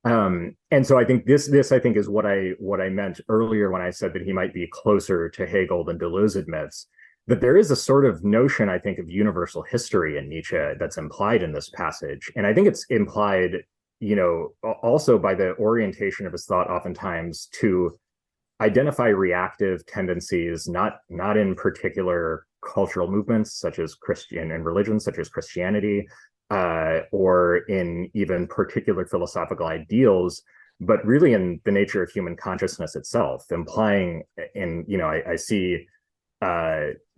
And so I think this I think is what I meant earlier when I said that he might be closer to Hegel than Deleuze admits, that there is a sort of notion, I think, of universal history in Nietzsche that's implied in this passage. And I think it's implied, also by the orientation of his thought oftentimes to identify reactive tendencies, not in particular cultural movements such as Christian and religions such as Christianity, or in even particular philosophical ideals, but really in the nature of human consciousness itself, implying in, I see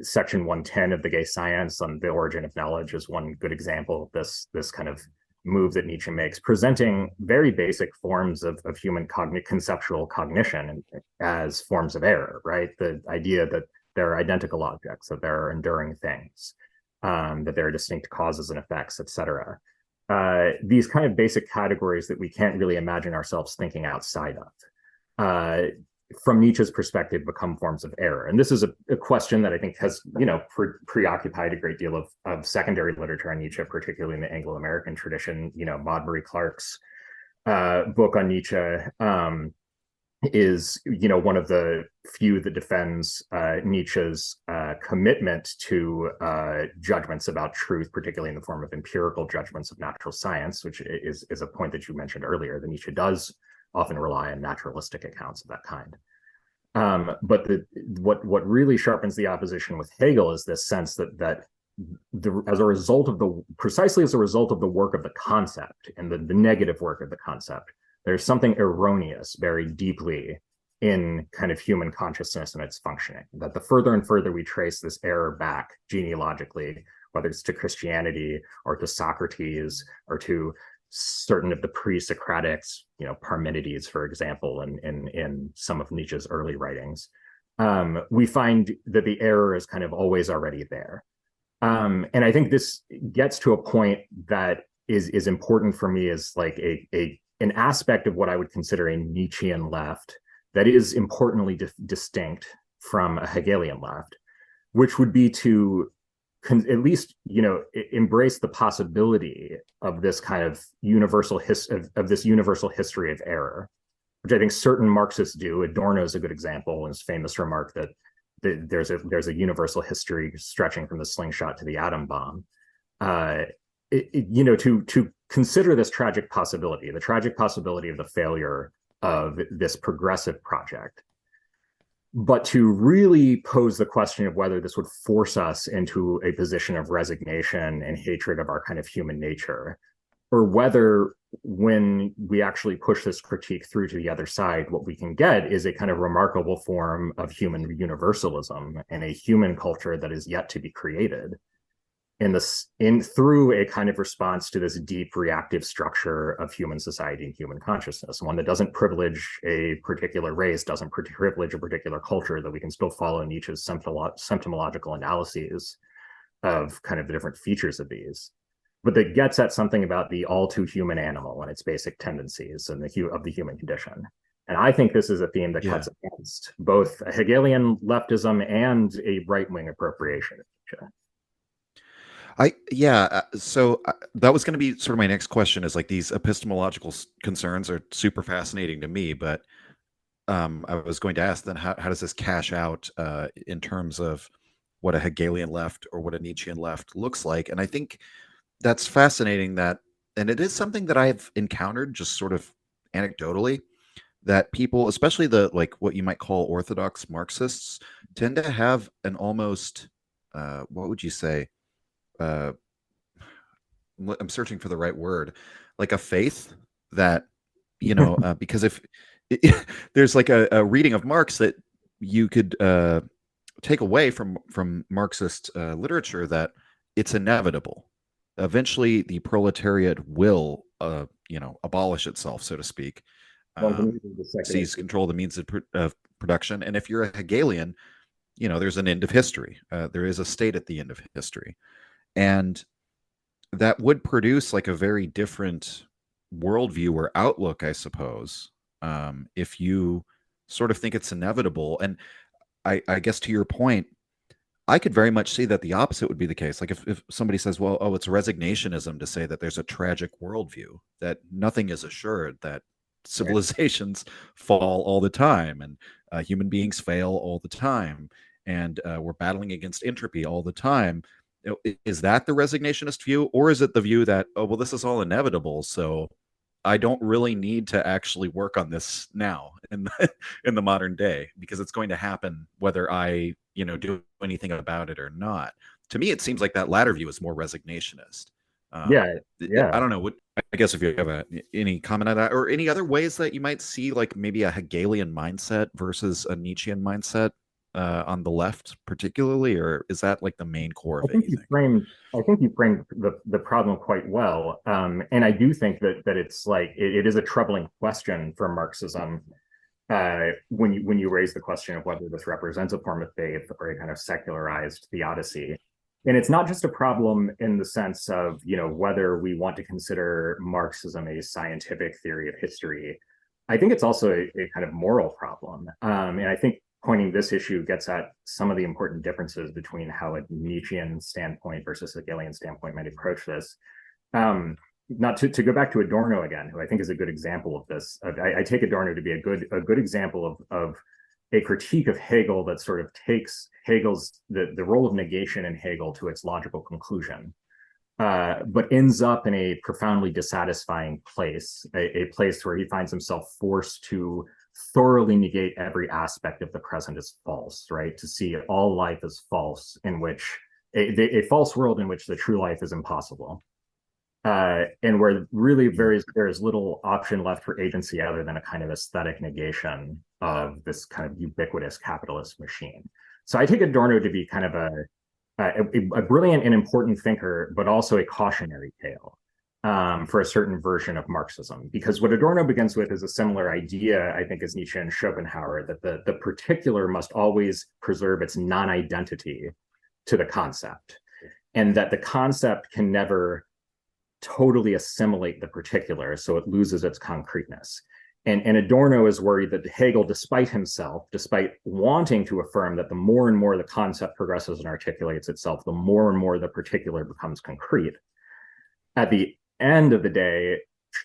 section 110 of the Gay Science on the origin of knowledge is one good example of this kind of move that Nietzsche makes, presenting very basic forms of human conceptual cognition as forms of error, right? The idea that there are identical objects, that there are enduring things, that there are distinct causes and effects, etc. These kind of basic categories that we can't really imagine ourselves thinking outside of. From Nietzsche's perspective, become forms of error. And this is a question that I think has, preoccupied a great deal of secondary literature on Nietzsche, particularly in the Anglo-American tradition. Maud Marie Clark's book on Nietzsche is, one of the few that defends Nietzsche's commitment to judgments about truth, particularly in the form of empirical judgments of natural science, which is a point that you mentioned earlier, that Nietzsche does often rely on naturalistic accounts of that kind. But what really sharpens the opposition with Hegel is this sense that as a result of precisely as a result of the work of the concept and the negative work of the concept, there's something erroneous buried deeply in kind of human consciousness and its functioning. That the further and further we trace this error back genealogically, whether it's to Christianity or to Socrates or to certain of the pre-Socratics, Parmenides, for example, in some of Nietzsche's early writings, we find that the error is kind of always already there. And I think this gets to a point that is important for me as like an aspect of what I would consider a Nietzschean left that is importantly distinct from a Hegelian left, which would be to at least embrace the possibility of this kind of universal history of error, which I think certain Marxists do. Adorno is a good example, in his famous remark that there's a universal history stretching from the slingshot to the atom bomb. To consider this tragic possibility, the tragic possibility of the failure of this progressive project, but to really pose the question of whether this would force us into a position of resignation and hatred of our kind of human nature, or whether when we actually push this critique through to the other side, what we can get is a kind of remarkable form of human universalism and a human culture that is yet to be created through a kind of response to this deep reactive structure of human society and human consciousness, one that doesn't privilege a particular race, doesn't privilege a particular culture, that we can still follow Nietzsche's symptomological analyses of kind of the different features of these, but that gets at something about the all too human animal and its basic tendencies and of the human condition. And I think this is a theme that cuts against both a Hegelian leftism and a right-wing appropriation of Nietzsche. So that was going to be sort of my next question, is like these epistemological concerns are super fascinating to me, but I was going to ask then, how does this cash out in terms of what a Hegelian left or what a Nietzschean left looks like? And I think that's fascinating, and it is something that I've encountered just sort of anecdotally, that people, especially the like what you might call orthodox Marxists, tend to have an almost what would you say? I'm searching for the right word, like a faith that, because if there's like a reading of Marx that you could take away from Marxist literature, that it's inevitable. Eventually, the proletariat will, abolish itself, so to speak, seize control of the means of production. And if you're a Hegelian, there's an end of history. There is a state at the end of history. And that would produce like a very different worldview or outlook, I suppose, if you sort of think it's inevitable. And I guess to your point, I could very much see that the opposite would be the case. Like if somebody says, well, it's resignationism to say that there's a tragic worldview, that nothing is assured, that civilizations fall all the time, and human beings fail all the time, and we're battling against entropy all the time. Is that the resignationist view, or is it the view that, oh, well, this is all inevitable, so I don't really need to actually work on this now in the modern day, because it's going to happen whether I do anything about it or not? To me, it seems like that latter view is more resignationist. Yeah, I yeah. don't know. What I guess if you have any comment on that, or any other ways that you might see, like maybe a Hegelian mindset versus a Nietzschean mindset on the left, particularly, or is that like the main core I of it? think You you think? framed I think you framed the problem quite well. And I do think that it's like it is a troubling question for Marxism when you raise the question of whether this represents a form of faith or a kind of secularized theodicy. And it's not just a problem in the sense of, whether we want to consider Marxism a scientific theory of history. I think it's also a kind of moral problem. And I think pointing this issue gets at some of the important differences between how a Nietzschean standpoint versus a Hegelian standpoint might approach this. Not to go back to Adorno again, who I think is a good example of this. I take Adorno to be a good example of a critique of Hegel that sort of takes Hegel's the role of negation in Hegel to its logical conclusion, but ends up in a profoundly dissatisfying place, a place where he finds himself forced to thoroughly negate every aspect of the present as false, right? To see all life as false, in which a false world in which the true life is impossible. And where really there is little option left for agency other than a kind of aesthetic negation of this kind of ubiquitous capitalist machine. So I take Adorno to be kind of a brilliant and important thinker, but also a cautionary tale for a certain version of Marxism. Because what Adorno begins with is a similar idea, I think, as Nietzsche and Schopenhauer, that the particular must always preserve its non-identity to the concept, and that the concept can never totally assimilate the particular, so it loses its concreteness. And Adorno is worried that Hegel, despite wanting to affirm that the more and more the concept progresses and articulates itself, the more and more the particular becomes concrete, at the end of the day,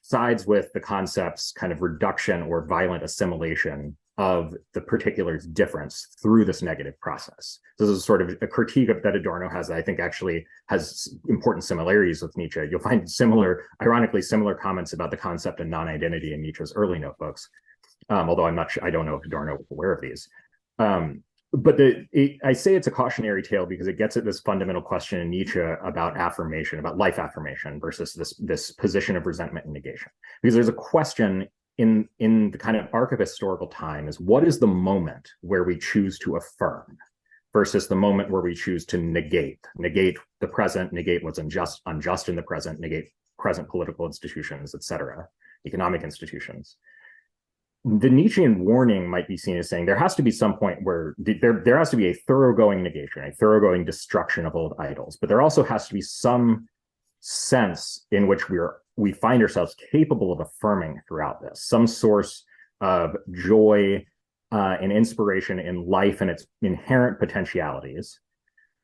sides with the concept's kind of reduction or violent assimilation of the particular's difference through this negative process. This is sort of a critique of that Adorno has that I think actually has important similarities with Nietzsche. You'll find ironically similar comments about the concept of non-identity in Nietzsche's early notebooks, although I don't know if Adorno was aware of these. But I say it's a cautionary tale because it gets at this fundamental question in Nietzsche about affirmation, about life affirmation versus this position of resentment and negation. Because there's a question in the kind of arc of historical time is, what is the moment where we choose to affirm versus the moment where we choose to negate the present, negate what's unjust in the present, negate present political institutions, etc., economic institutions. The Nietzschean warning might be seen as saying there has to be some point where there has to be a thoroughgoing negation, a thoroughgoing destruction of old idols, but there also has to be some sense in which we find ourselves capable of affirming throughout this, some source of joy and inspiration in life and its inherent potentialities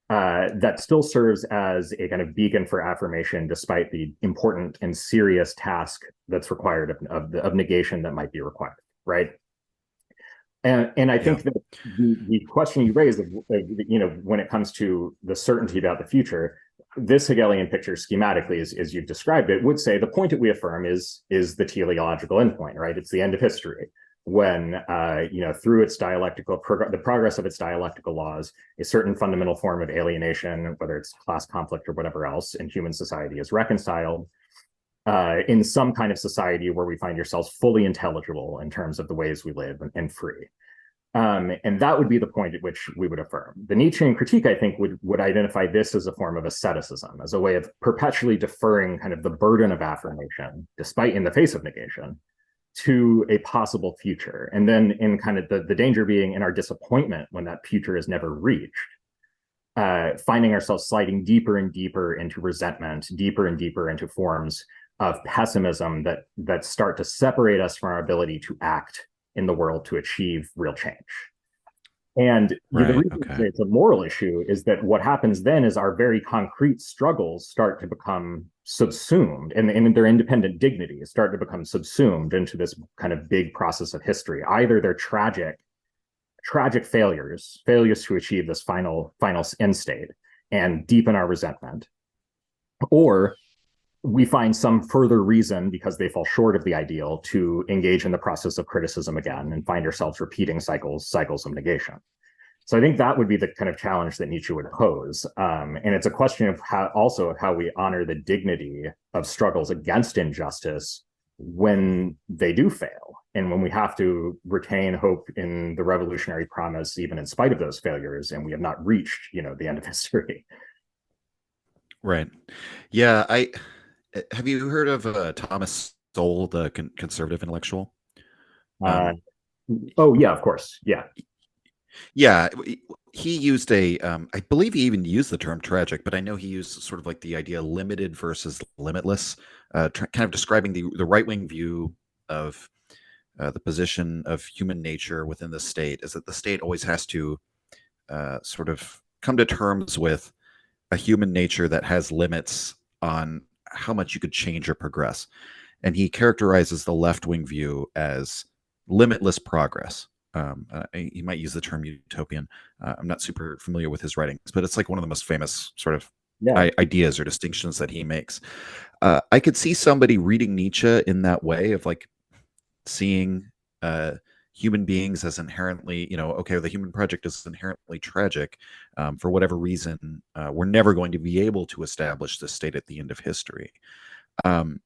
that still serves as a kind of beacon for affirmation, despite the important and serious task that's required of negation that might be required, right? And I think that the question you raised, when it comes to the certainty about the future, this Hegelian picture schematically, as you've described it, would say the point that we affirm is the teleological endpoint, right? It's the end of history, when through its the progress of its dialectical laws, a certain fundamental form of alienation, whether it's class conflict or whatever else, in human society is reconciled in some kind of society where we find ourselves fully intelligible in terms of the ways we live and free. And that would be the point at which we would affirm. The Nietzschean critique, I think, would identify this as a form of asceticism, as a way of perpetually deferring kind of the burden of affirmation, despite in the face of negation, to a possible future. And then in kind of the danger being in our disappointment when that future is never reached, finding ourselves sliding deeper and deeper into resentment, deeper and deeper into forms of pessimism that start to separate us from our ability to act in the world to achieve real change. And the reason it's a moral issue is that what happens then is our very concrete struggles start to become subsumed, and their independent dignity start to become subsumed into this kind of big process of history. Either they're tragic failures to achieve this final end state and deepen our resentment, or we find some further reason, because they fall short of the ideal, to engage in the process of criticism again and find ourselves repeating cycles of negation. So I think that would be the kind of challenge that Nietzsche would pose. And it's a question of how also of how we honor the dignity of struggles against injustice when they do fail. And when we have to retain hope in the revolutionary promise, even in spite of those failures, and we have not reached, the end of history. Right. Yeah. I have you heard of Thomas Sowell, the conservative intellectual? Uh, Um, oh yeah, of course, yeah. yeah, he used I believe he even used the term tragic, but I know he used sort of like the idea limited versus limitless, kind of describing the right wing view of the position of human nature within the state is that the state always has to sort of come to terms with a human nature that has limits on how much you could change or progress. And he characterizes the left wing view as limitless progress. He might use the term utopian. I'm not super familiar with his writings, but it's like one of the most famous sort of Yeah. ideas or distinctions that he makes. I could see somebody reading Nietzsche in that way of like seeing human beings as inherently, okay, the human project is inherently tragic. For whatever reason, we're never going to be able to establish this state at the end of history. Um,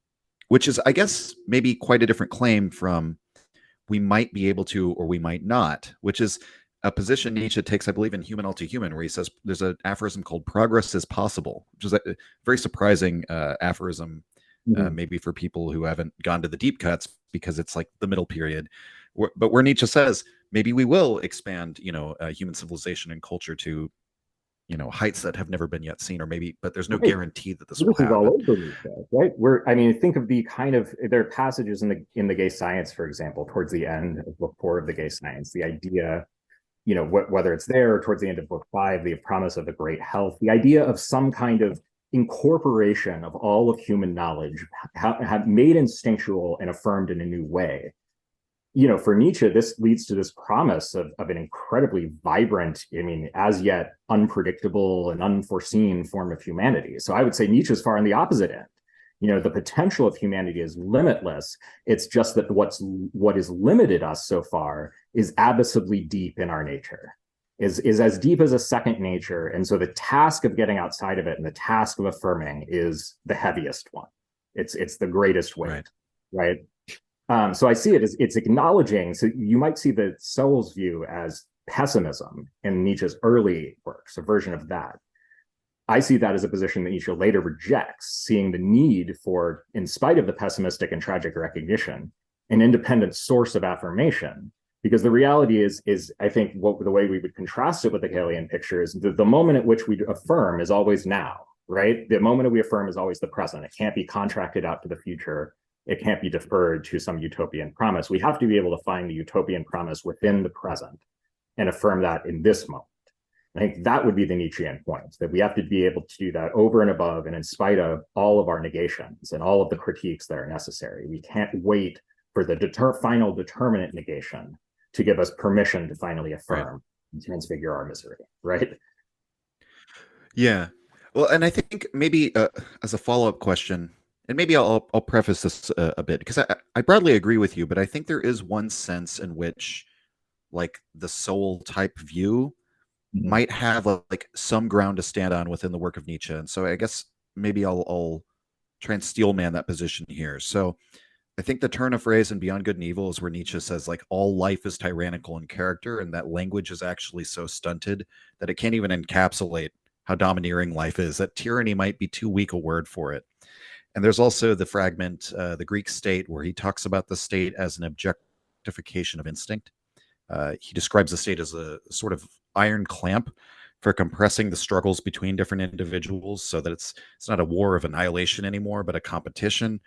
which is, I guess, maybe quite a different claim from we might be able to or we might not, which is a position Nietzsche takes, I believe, in Human All Too Human, where he says there's an aphorism called progress is possible, which is a very surprising aphorism, Mhm. maybe for people who haven't gone to the deep cuts because it's like the middle period. But where Nietzsche says maybe we will expand, human civilization and culture to heights that have never been yet seen, or maybe, but there's no Right. guarantee that this will This is all happen. over Nietzsche, right? I mean, think of the kind of there are passages in the Gay Science, for example, towards the end of book 4 of the Gay Science, the idea, whether it's there or towards the end of book 5, the promise of a great health, the idea of some kind of incorporation of all of human knowledge, made instinctual and affirmed in a new way. For Nietzsche, this leads to this promise of an incredibly vibrant, I mean, as yet unpredictable and unforeseen form of humanity. So I would say Nietzsche's far on the opposite end. The potential of humanity is limitless. It's just that what has limited us so far is abyssally deep in our nature, is as deep as a second nature. And so the task of getting outside of it and the task of affirming is the heaviest one. It's the greatest weight, Right. right? So I see it as it's acknowledging. So you might see the Sowell's view as pessimism in Nietzsche's early works, a version of that. I see that as a position that Nietzsche later rejects, seeing the need for, in spite of the pessimistic and tragic recognition, an independent source of affirmation. Because the reality is I think the way we would contrast it with the Hegelian picture is the moment at which we affirm is always now, right? The moment we affirm is always the present. It can't be contracted out to the future. It can't be deferred to some utopian promise. We have to be able to find the utopian promise within the present and affirm that in this moment. I think that would be the Nietzschean point, that we have to be able to do that over and above and in spite of all of our negations and all of the critiques that are necessary. We can't wait for the final determinate negation to give us permission to finally Right. affirm and transfigure our misery, right? Yeah. Well, and I think maybe as a follow-up question, and maybe I'll preface this a bit because I broadly agree with you, but I think there is one sense in which like the soul type view Mhm. might have like some ground to stand on within the work of Nietzsche. And so I guess maybe I'll try and steelman that position here. So I think the turn of phrase in Beyond Good and Evil is where Nietzsche says like all life is tyrannical in character, and that language is actually so stunted that it can't even encapsulate how domineering life is. That tyranny might be too weak a word for it. And there's also the fragment, the Greek state, where he talks about the state as an objectification of instinct. He describes the state as a sort of iron clamp for compressing the struggles between different individuals so that it's not a war of annihilation anymore, but a competition,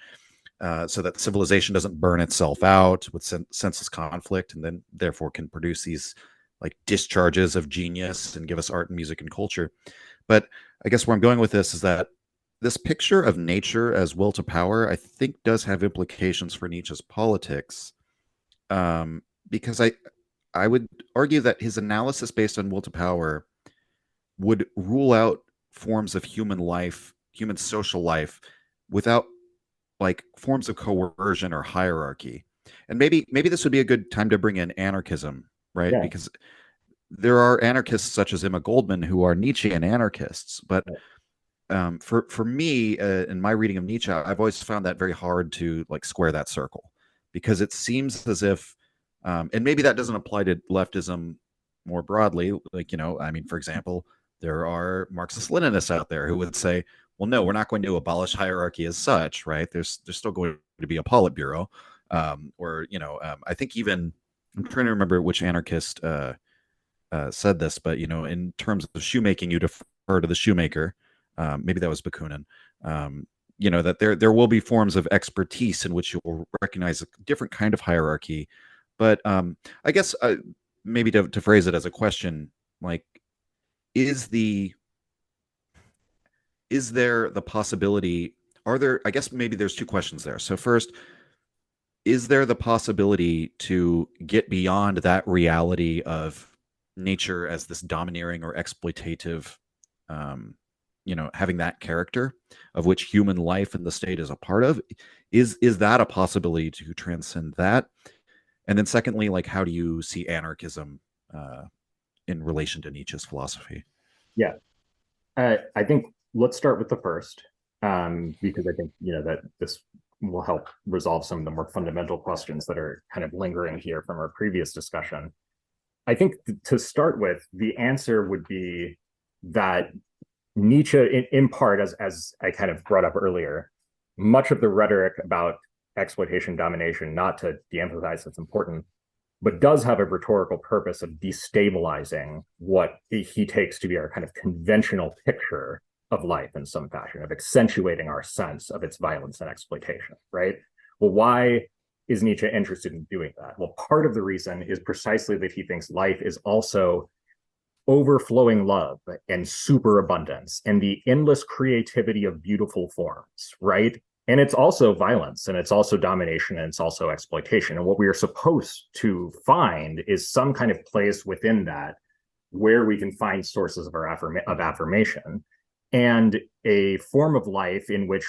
so that civilization doesn't burn itself out with senseless conflict, and then therefore can produce these like discharges of genius and give us art and music and culture. But I guess where I'm going with this is that this picture of nature as will to power, I think, does have implications for Nietzsche's politics, because I would argue that his analysis based on will to power would rule out forms of human life, human social life, without like forms of coercion or hierarchy. And maybe this would be a good time to bring in anarchism, right? Yeah. Because there are anarchists such as Emma Goldman who are Nietzschean anarchists, but for me, in my reading of Nietzsche, I've always found that very hard to like square that circle, because it seems as if, and maybe that doesn't apply to leftism more broadly. Like, I mean, for example, there are Marxist-Leninists out there who would say, well, no, we're not going to abolish hierarchy as such, right? There's still going to be a Politburo, or I think even I'm trying to remember which anarchist said this, but in terms of shoemaking, you defer to the shoemaker. Maybe that was Bakunin. That there will be forms of expertise in which you will recognize a different kind of hierarchy. But I guess maybe to phrase it as a question, like, is there the possibility? Are there? I guess maybe there's two questions there. So first, is there the possibility to get beyond that reality of nature as this domineering or exploitative, having that character of which human life and the state is a part of? Is that a possibility to transcend that? And then secondly, like, how do you see anarchism in relation to Nietzsche's philosophy? Yeah, I think let's start with the first, because I think that this will help resolve some of the more fundamental questions that are kind of lingering here from our previous discussion. I think to start with, the answer would be that Nietzsche, in part, as I kind of brought up earlier, much of the rhetoric about exploitation, domination, not to de-emphasize it's important, but does have a rhetorical purpose of destabilizing what he takes to be our kind of conventional picture of life in some fashion, of accentuating our sense of its violence and exploitation, right? Well, why is Nietzsche interested in doing that? Well, part of the reason is precisely that he thinks life is also overflowing love and superabundance and the endless creativity of beautiful forms, right? And it's also violence, and it's also domination, and it's also exploitation. And what we are supposed to find is some kind of place within that where we can find sources of affirmation, and a form of life in which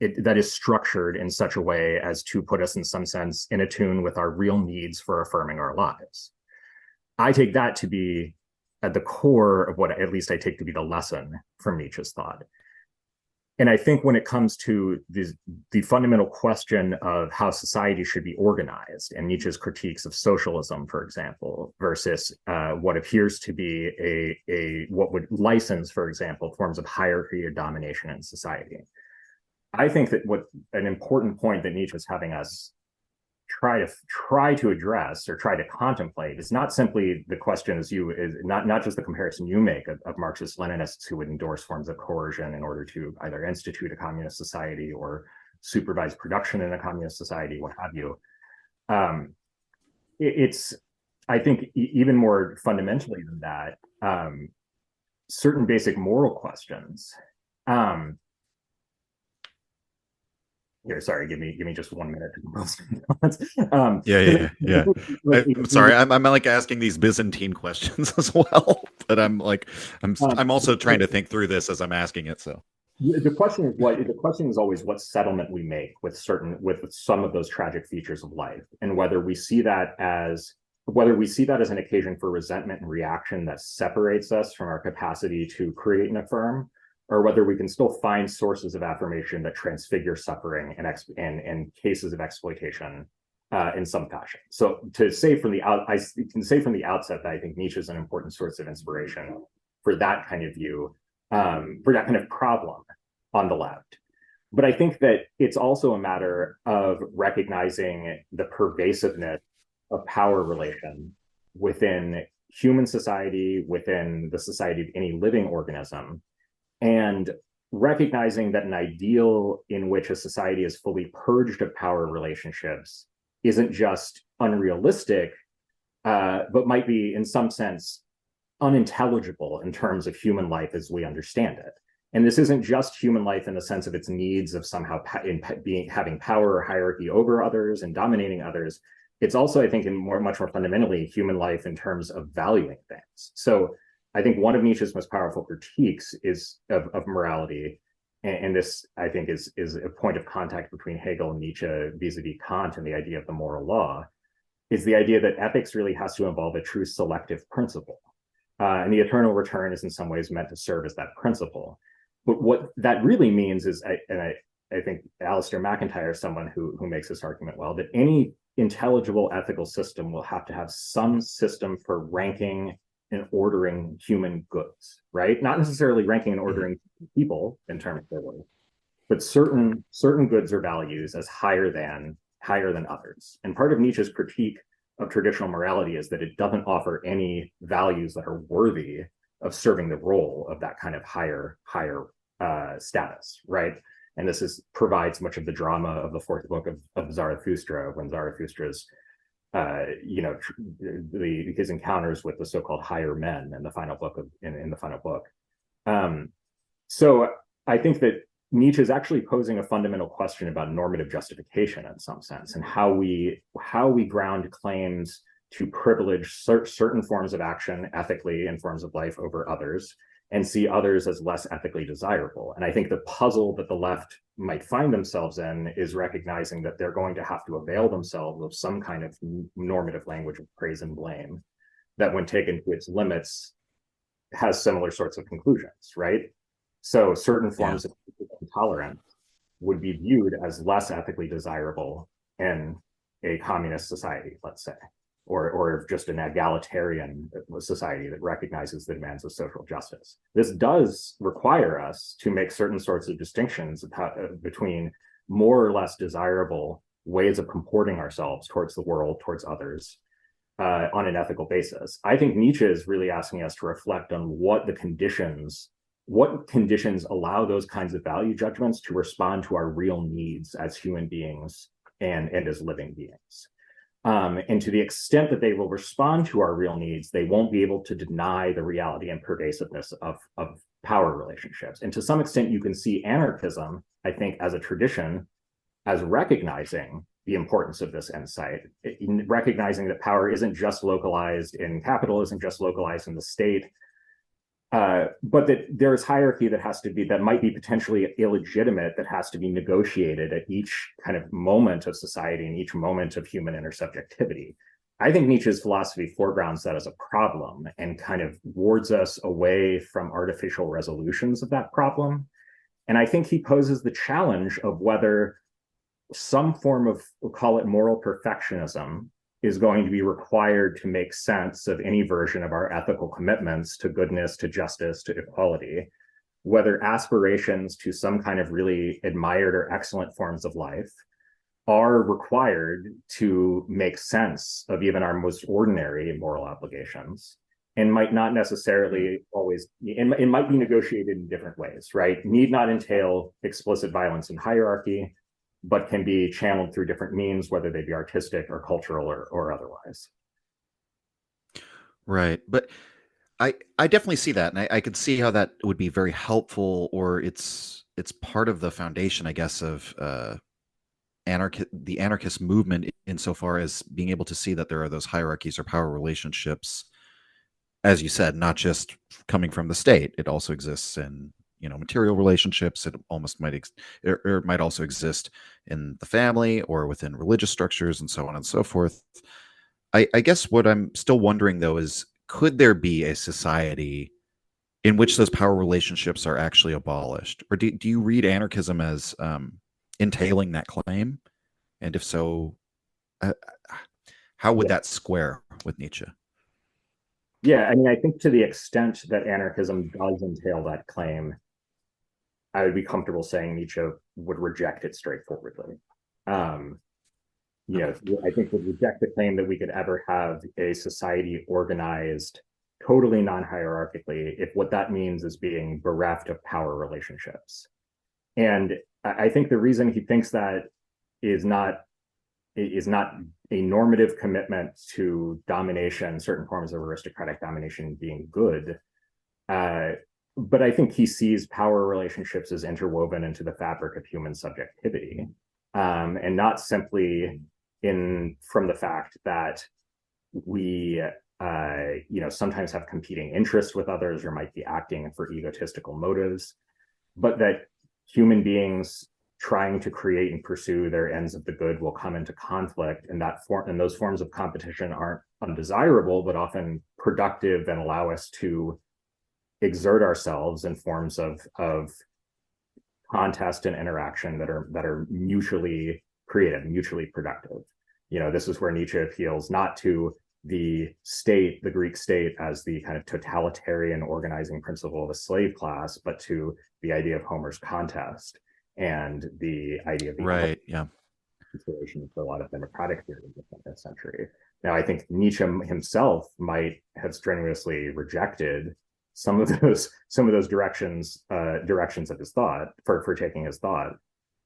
that is structured in such a way as to put us in some sense in attune with our real needs for affirming our lives. I take that to be at the core of what at least I take to be the lesson from Nietzsche's thought. And I think when it comes to the fundamental question of how society should be organized, and Nietzsche's critiques of socialism, for example, versus what appears to be what would license, for example, forms of hierarchy or domination in society, I think that what an important point that Nietzsche is having us try to address or try to contemplate is not simply the question is not just the comparison you make of Marxist Leninists who would endorse forms of coercion in order to either institute a communist society or supervise production in a communist society, what have you. It's, I think, even more fundamentally than that, certain basic moral questions. Here, sorry, give me just 1 minute to compose Yeah. I'm sorry, I'm like asking these Byzantine questions as well, but I'm also trying to think through this as I'm asking it. So the question is always what settlement we make with some of those tragic features of life, and whether we see that as an occasion for resentment and reaction that separates us from our capacity to create and affirm, or whether we can still find sources of affirmation that transfigure suffering and cases of exploitation in some fashion. So to say from the outset that I think Nietzsche is an important source of inspiration for that kind of view, for that kind of problem on the left. But I think that it's also a matter of recognizing the pervasiveness of power relation within human society, within the society of any living organism, and recognizing that an ideal in which a society is fully purged of power relationships isn't just unrealistic, but might be in some sense unintelligible in terms of human life as we understand it. And this isn't just human life in the sense of its needs of somehow having power or hierarchy over others and dominating others. It's also, I think, much more fundamentally human life in terms of valuing things. So I think one of Nietzsche's most powerful critiques is of morality, and this, I think, is a point of contact between Hegel and Nietzsche vis-a-vis Kant and the idea of the moral law, is the idea that ethics really has to involve a true selective principle, And the eternal return is in some ways meant to serve as that principle. But what that really means is, I think Alistair McIntyre is someone who makes this argument well, that any intelligible ethical system will have to have some system for ranking and ordering human goods, right? Not necessarily ranking and ordering people in terms of their worth, but certain goods or values as higher than others. And part of Nietzsche's critique of traditional morality is that it doesn't offer any values that are worthy of serving the role of that kind of higher status, right? And this provides much of the drama of the fourth book of Zarathustra, when Zarathustra's his encounters with the so-called higher men in the final book in the final book. So I think that Nietzsche is actually posing a fundamental question about normative justification in some sense, and how we ground claims to privilege certain forms of action ethically and forms of life over others, and see others as less ethically desirable. And I think the puzzle that the left might find themselves in is recognizing that they're going to have to avail themselves of some kind of normative language of praise and blame that, when taken to its limits, has similar sorts of conclusions, right? So certain forms of intolerance would be viewed as less ethically desirable in a communist society, let's say, or just an egalitarian society that recognizes the demands of social justice. This does require us to make certain sorts of distinctions between more or less desirable ways of comporting ourselves towards the world, towards others, on an ethical basis. I think Nietzsche is really asking us to reflect on what conditions allow those kinds of value judgments to respond to our real needs as human beings and as living beings. And to the extent that they will respond to our real needs, they won't be able to deny the reality and pervasiveness of power relationships. And to some extent, you can see anarchism, I think, as a tradition, as recognizing the importance of this insight, recognizing that power isn't just localized in capital, isn't just localized in the state, but that there is hierarchy that might be potentially illegitimate, that has to be negotiated at each kind of moment of society and each moment of human intersubjectivity. I think Nietzsche's philosophy foregrounds that as a problem and kind of wards us away from artificial resolutions of that problem. And I think he poses the challenge of whether some form of, we'll call it moral perfectionism, is going to be required to make sense of any version of our ethical commitments to goodness, to justice, to equality, whether aspirations to some kind of really admired or excellent forms of life are required to make sense of even our most ordinary moral obligations, and might not necessarily always, it might be negotiated in different ways, right? Need not entail explicit violence and hierarchy, but can be channeled through different means, whether they be artistic or cultural or otherwise. Right. But I definitely see that. And I could see how that would be very helpful, or it's part of the foundation, I guess, of the anarchist movement, insofar as being able to see that there are those hierarchies or power relationships, as you said, not just coming from the state. It also exists in material relationships. It almost or might also exist in the family or within religious structures, and so on and so forth. I guess what I'm still wondering, though, is could there be a society in which those power relationships are actually abolished, or do you read anarchism as entailing that claim? And if so, uh, how would that square with Nietzsche? Yeah, I mean, I think to the extent that anarchism does entail that claim, I would be comfortable saying Nietzsche would reject it straightforwardly. I think would reject the claim that we could ever have a society organized totally non-hierarchically if what that means is being bereft of power relationships. And I think the reason he thinks that is not a normative commitment to domination, certain forms of aristocratic domination being good, but I think he sees power relationships as interwoven into the fabric of human subjectivity, and not simply from the fact that we sometimes have competing interests with others or might be acting for egotistical motives, but that human beings trying to create and pursue their ends of the good will come into conflict, and those forms of competition aren't undesirable, but often productive and allow us to exert ourselves in forms of contest and interaction that are mutually creative, mutually productive. This is where Nietzsche appeals not to the state, the Greek state, as the kind of totalitarian organizing principle of a slave class, but to the idea of Homer's contest and the idea of the Right. Yeah. consideration for a lot of democratic theory of the 20th century. Now, I think Nietzsche himself might have strenuously rejected some of those directions of his thought for taking his thought.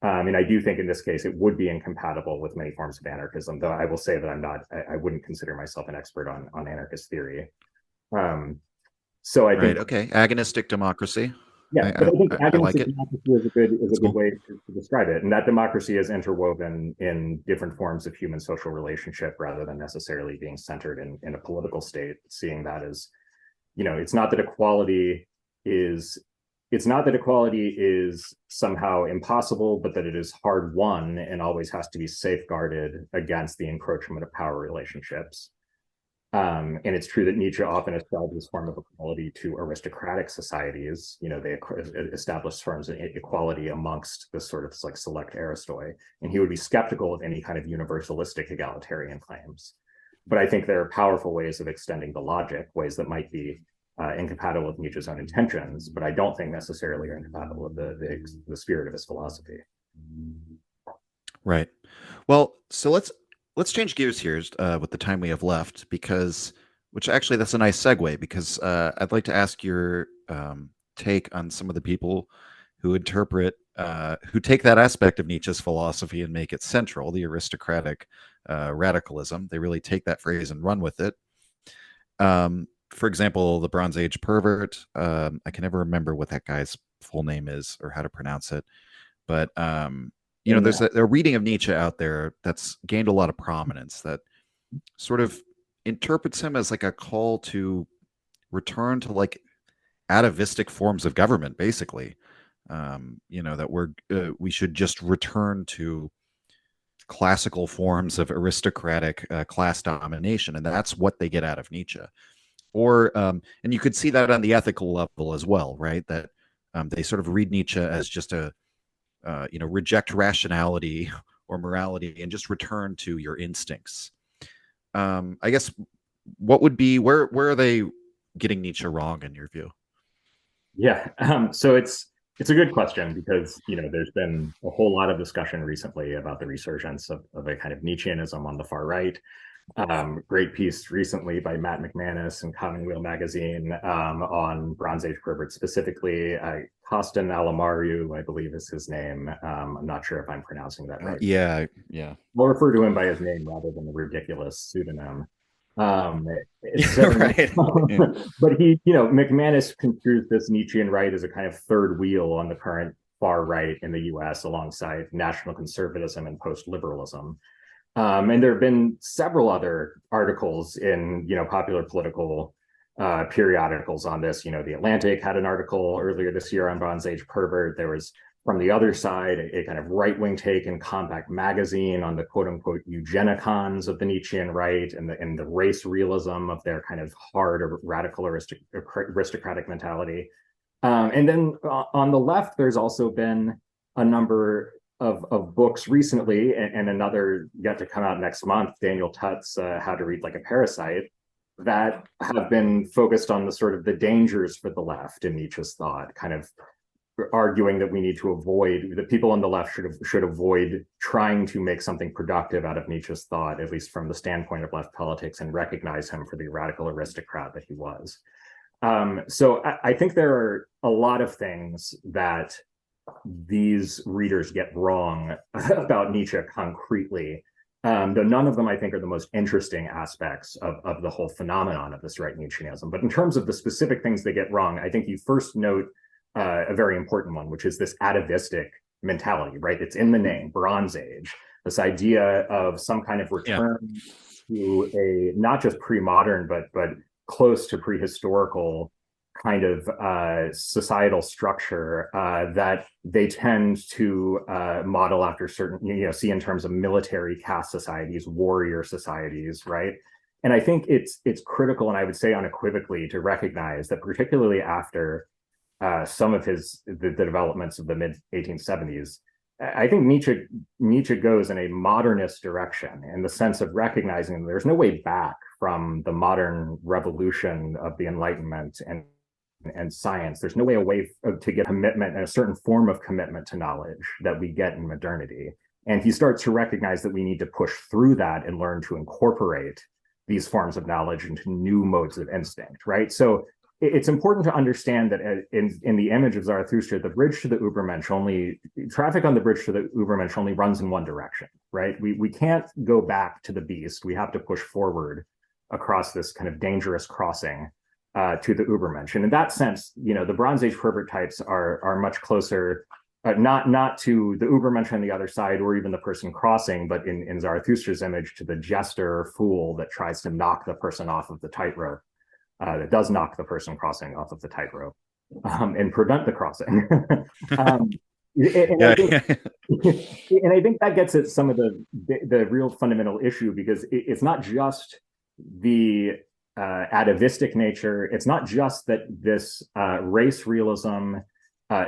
And I do think in this case it would be incompatible with many forms of anarchism, though I will say that I wouldn't consider myself an expert on anarchist theory. So I Right. think, Okay. Agonistic democracy. yeah, but I think I like agonistic it. democracy is a good That's cool. way to describe it, and that democracy is interwoven in different forms of human social relationship rather than necessarily being centered in a political state. Seeing that as, it's not that equality is somehow impossible, but that it is hard won and always has to be safeguarded against the encroachment of power relationships. And it's true that Nietzsche often ascribes this form of equality to aristocratic societies. They establish forms of equality amongst this sort of like select aristoi, and he would be skeptical of any kind of universalistic egalitarian claims. But I think there are powerful ways of extending the logic, ways that might be incompatible with Nietzsche's own intentions, but I don't think necessarily are incompatible with the spirit of his philosophy. Right. Well, so let's change gears here with the time we have left, because actually that's a nice segue, because I'd like to ask your take on some of the people who who take that aspect of Nietzsche's philosophy and make it central, the aristocratic radicalism. They really take that phrase and run with it. For example, the Bronze Age pervert. I can never remember what that guy's full name is or how to pronounce it, but there's a reading of Nietzsche out there that's gained a lot of prominence that sort of interprets him as like a call to return to like atavistic forms of government, basically. That we should just return to classical forms of aristocratic class domination, and that's what they get out of Nietzsche. Or and you could see that on the ethical level as well, right? That they sort of read Nietzsche as just a reject rationality or morality and just return to your instincts. I guess what would be where are they getting Nietzsche wrong in your view? Yeah, so it's a good question because there's been a whole lot of discussion recently about the resurgence of a kind of Nietzscheanism on the far right. Great piece recently by Matt McManus in Commonweal magazine on Bronze Age perverts specifically. Costin Alamaru, I believe is his name. I'm not sure if I'm pronouncing that right. Yeah. I'll refer to him by his name rather than the ridiculous pseudonym. Right. But McManus construes this Nietzschean right as a kind of third wheel on the current far right in the US alongside national conservatism and post-liberalism. And there have been several other articles in, popular political periodicals on this. The Atlantic had an article earlier this year on Bronze Age pervert. There was, from the other side, a kind of right-wing take in Compact magazine on the quote-unquote eugenicons of the Nietzschean right and the race realism of their kind of hard or radical aristocratic mentality. And then on the left, there's also been a number of books recently, and another yet to come out next month, Daniel Tutt's How to Read Like a Parasite, that have been focused on the sort of the dangers for the left in Nietzsche's thought, kind of arguing that we need to avoid, that people on the left should avoid trying to make something productive out of Nietzsche's thought, at least from the standpoint of left politics, and recognize him for the radical aristocrat that he was. So I think there are a lot of things that these readers get wrong about Nietzsche concretely, though none of them I think are the most interesting aspects of the whole phenomenon of this right Nietzscheanism. But in terms of the specific things they get wrong, I think you first note a very important one, which is this atavistic mentality, right? It's in the name, Bronze Age, this idea of some kind of return to a not just pre-modern, but close to prehistorical kind of societal structure that they tend to model after certain, see in terms of military caste societies, warrior societies, right? And I think it's critical, and I would say unequivocally, to recognize that particularly after some of the developments of the mid 1870s, I think Nietzsche goes in a modernist direction in the sense of recognizing there's no way back from the modern revolution of the Enlightenment and science. There's no way away to get commitment and a certain form of commitment to knowledge that we get in modernity. And he starts to recognize that we need to push through that and learn to incorporate these forms of knowledge into new modes of instinct, right? So it's important to understand that in the image of Zarathustra, the bridge to the Übermensch traffic on the bridge to the Übermensch only runs in one direction, right? We can't go back to the beast. We have to push forward across this kind of dangerous crossing to the Übermensch. And in that sense, the Bronze Age pervert types are much closer, not to the Übermensch on the other side or even the person crossing, but in Zarathustra's image, to the jester fool that tries to knock the person off of the tightrope. That does knock the person crossing off of the tightrope and prevent the crossing. I think that gets at some of the real fundamental issue, because it's not just the atavistic nature. It's not just that this race realism,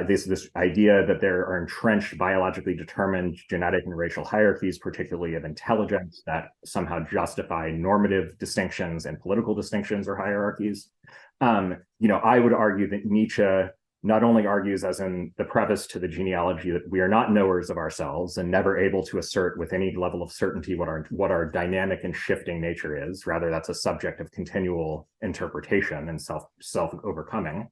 this idea that there are entrenched biologically determined genetic and racial hierarchies, particularly of intelligence, that somehow justify normative distinctions and political distinctions or hierarchies. I would argue that Nietzsche not only argues, as in the preface to the genealogy, that we are not knowers of ourselves and never able to assert with any level of certainty what our dynamic and shifting nature is. Rather, that's a subject of continual interpretation and self overcoming.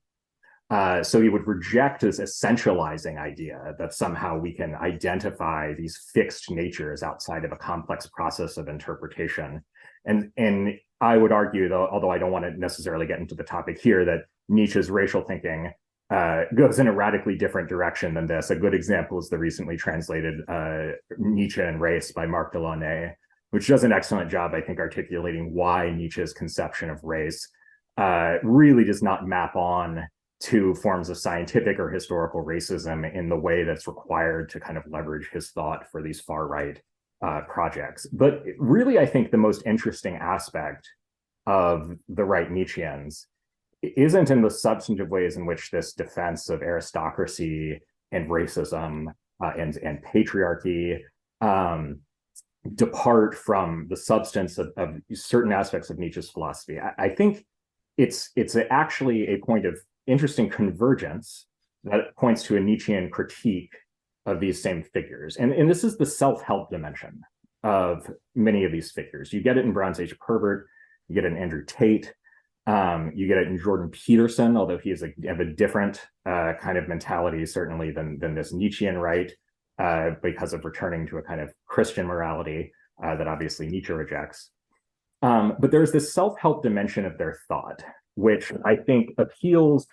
So he would reject this essentializing idea that somehow we can identify these fixed natures outside of a complex process of interpretation. And I would argue, though, although I don't want to necessarily get into the topic here, that Nietzsche's racial thinking goes in a radically different direction than this. A good example is the recently translated Nietzsche and Race by Marc Delaunay, which does an excellent job, I think, articulating why Nietzsche's conception of race really does not map on to forms of scientific or historical racism in the way that's required to kind of leverage his thought for these far right projects. But really, I think the most interesting aspect of the right Nietzscheans isn't in the substantive ways in which this defense of aristocracy and racism and patriarchy depart from the substance of certain aspects of Nietzsche's philosophy. I think it's actually a point of interesting convergence that points to a Nietzschean critique of these same figures. And this is the self-help dimension of many of these figures. You get it in Bronze Age pervert, you get it in Andrew Tate, you get it in Jordan Peterson, although he is of a different kind of mentality, certainly, than this Nietzschean right, because of returning to a kind of Christian morality that obviously Nietzsche rejects. But there's this self-help dimension of their thought, which I think appeals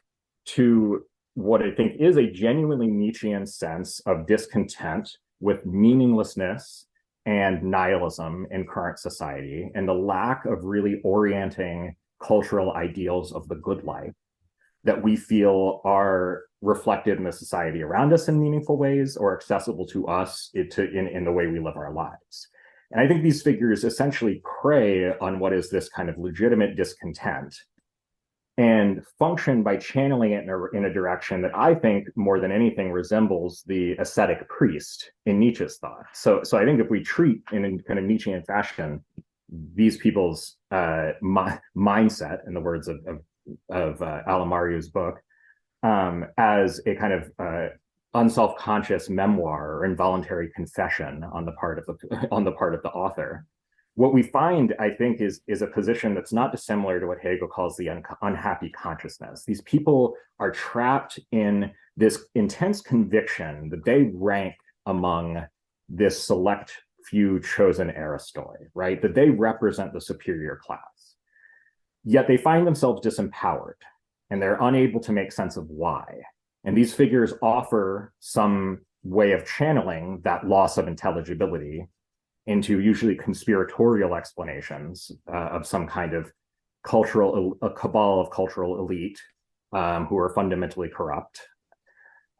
to what I think is a genuinely Nietzschean sense of discontent with meaninglessness and nihilism in current society, and the lack of really orienting cultural ideals of the good life that we feel are reflected in the society around us in meaningful ways or accessible to us in the way we live our lives. And I think these figures essentially prey on what is this kind of legitimate discontent and function by channeling it in a direction that I think more than anything resembles the ascetic priest in Nietzsche's thought. So I think if we treat in a kind of Nietzschean fashion these people's mindset, in the words of Alamariu's book, as a kind of unself-conscious memoir or involuntary confession on the part of the author, what we find, I think, is a position that's not dissimilar to what Hegel calls the unhappy consciousness. These people are trapped in this intense conviction that they rank among this select few chosen aristoi, right? That they represent the superior class. Yet they find themselves disempowered, and they're unable to make sense of why. And these figures offer some way of channeling that loss of intelligibility into usually conspiratorial explanations of some kind of a cabal of cultural elite who are fundamentally corrupt.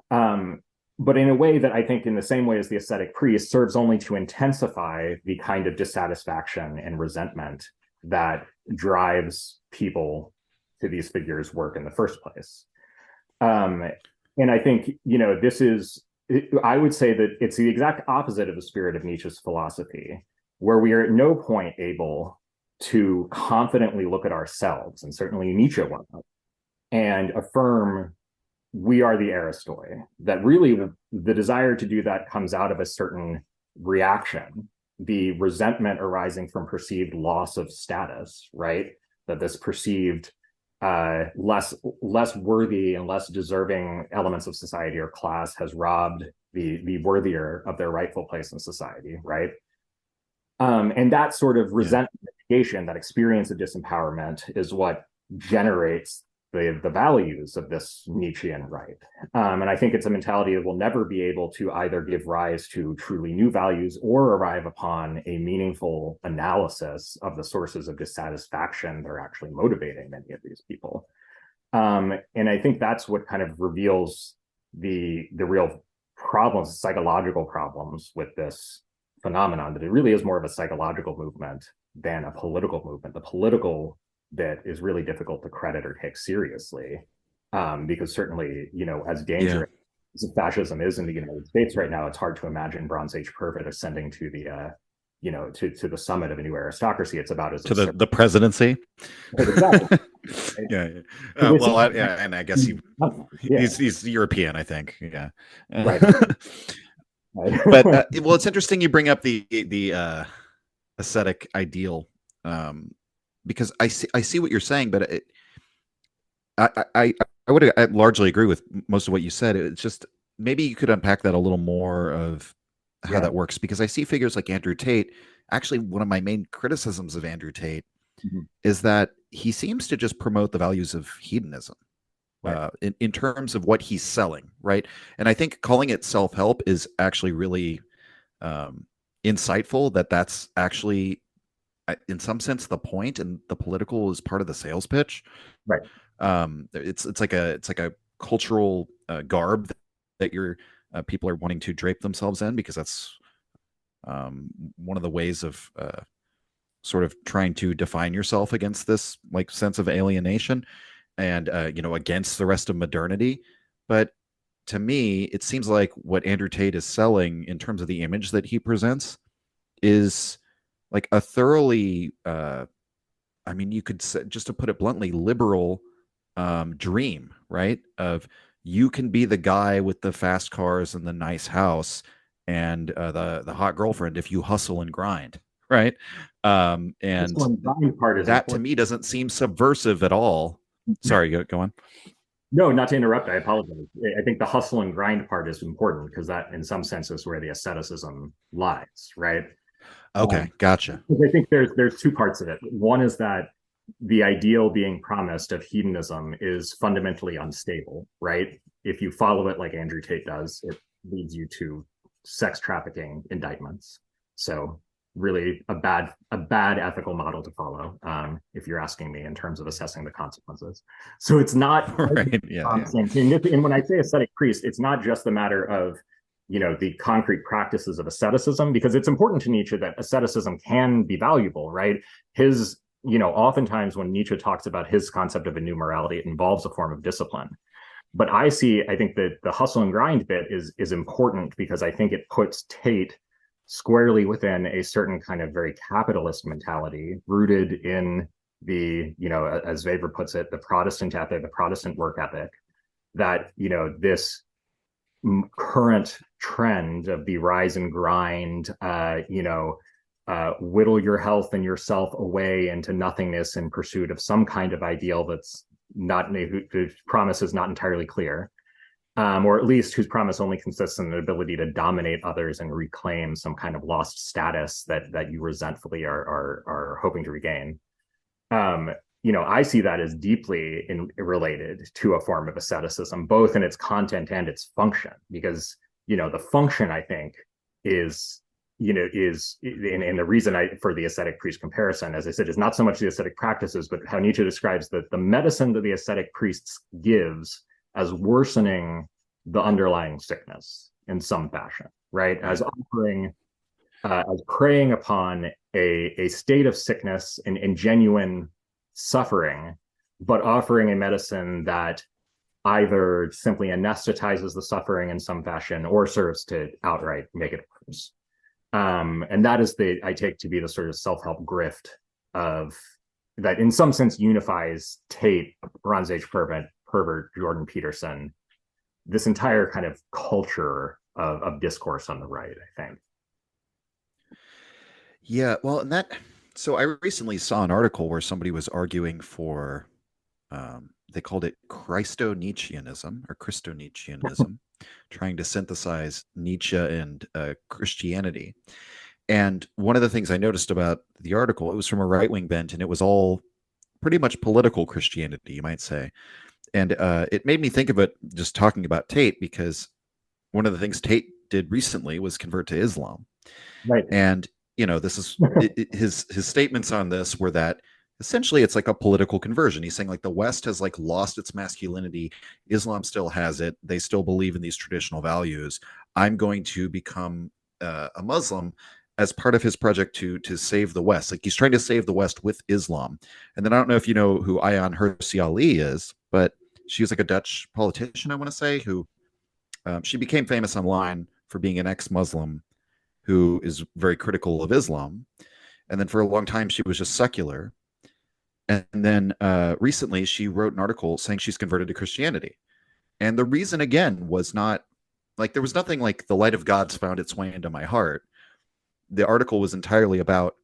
But in a way that I think, in the same way as the ascetic priest, serves only to intensify the kind of dissatisfaction and resentment that drives people to these figures' work in the first place. And I think, this is, I would say that it's the exact opposite of the spirit of Nietzsche's philosophy, where we are at no point able to confidently look at ourselves, and certainly Nietzsche was, and affirm we are the Aristoi. That really the desire to do that comes out of a certain reaction, the resentment arising from perceived loss of status, right? That this perceived less worthy and less deserving elements of society or class has robbed the worthier of their rightful place in society, right? And that sort of resentment, that experience of disempowerment is what generates the values of this Nietzschean right. And I think it's a mentality that will never be able to either give rise to truly new values or arrive upon a meaningful analysis of the sources of dissatisfaction that are actually motivating many of these people. And I think that's what kind of reveals the real problems, psychological problems with this phenomenon, that it really is more of a psychological movement than a political movement. The political bit is really difficult to credit or take seriously, because certainly, as dangerous as fascism is in the United States right now, it's hard to imagine Bronze Age pervert ascending to the to the summit of a new aristocracy. It's about as to the presidency. Exactly. And I guess he's European, I think. Yeah. Right. But well, it's interesting you bring up the ascetic ideal, because I see what you're saying, but I would largely agree with most of what you said. It's just maybe you could unpack that a little more of how that works, because I see figures like Andrew Tate. Actually, one of my main criticisms of Andrew Tate is that he seems to just promote the values of hedonism. Right. In terms of what he's selling, right? And I think calling it self-help is actually really insightful. That's actually, in some sense, the point, and the political is part of the sales pitch. Right. It's like a cultural garb that your people are wanting to drape themselves in, because that's one of the ways of sort of trying to define yourself against this like sense of alienation, and against the rest of modernity. But to me, it seems like what Andrew Tate is selling in terms of the image that he presents is like a thoroughly, you could say, just to put it bluntly, liberal dream, right? Of you can be the guy with the fast cars and the nice house and the hot girlfriend if you hustle and grind, right? And that to me doesn't seem subversive at all. Sorry, go on. No, not to interrupt. I apologize. I think the hustle and grind part is important, because that, in some sense, is where the asceticism lies, right? Okay, gotcha. I think there's two parts of it. One is that the ideal being promised of hedonism is fundamentally unstable, right? If you follow it like Andrew Tate does, it leads you to sex trafficking indictments. So really a bad ethical model to follow, if you're asking me, in terms of assessing the consequences. So it's not right. And when I say ascetic priest, it's not just the matter of the concrete practices of asceticism, because it's important to Nietzsche that asceticism can be valuable, right? His oftentimes when Nietzsche talks about his concept of a new morality, it involves a form of discipline. But I think that the hustle and grind bit is important, because I think it puts Tate squarely within a certain kind of very capitalist mentality, rooted in the, as Weber puts it, the Protestant ethic, the Protestant work ethic, that, this current trend of the rise and grind, whittle your health and yourself away into nothingness in pursuit of some kind of ideal that's not, whose promise is not entirely clear. Or at least whose promise only consists in the ability to dominate others and reclaim some kind of lost status that you resentfully are hoping to regain. I see that as deeply related to a form of asceticism, both in its content and its function, because the function, I think, is and the reason for the ascetic priest comparison, as I said, is not so much the ascetic practices, but how Nietzsche describes the medicine that the ascetic priests gives as worsening the underlying sickness in some fashion, right? As offering as preying upon a state of sickness and genuine suffering, but offering a medicine that either simply anesthetizes the suffering in some fashion or serves to outright make it worse. And that is I take to be the sort of self-help grift of that in some sense unifies Tate, Bronze Age pervert, Jordan Peterson, this entire kind of culture of discourse on the right, I think. Yeah, well, so I recently saw an article where somebody was arguing for, they called it Christo-Nietzscheanism or Christo-Nietzscheanism, trying to synthesize Nietzsche and Christianity. And one of the things I noticed about the article, it was from a right-wing bent, and it was all pretty much political Christianity, you might say. And it made me think of it just talking about Tate, because one of the things Tate did recently was convert to Islam. Right. And, this is his statements on this were that essentially it's like a political conversion. He's saying like the West has like lost its masculinity. Islam still has it. They still believe in these traditional values. I'm going to become a Muslim as part of his project to save the West. Like he's trying to save the West with Islam. And then I don't know if you know who Ayaan Hirsi Ali is, but she was like a Dutch politician, I want to say, who she became famous online for being an ex-Muslim who is very critical of Islam. And then for a long time, she was just secular. And then recently, she wrote an article saying she's converted to Christianity. And the reason, again, was not like there was nothing like the light of God's found its way into my heart. The article was entirely about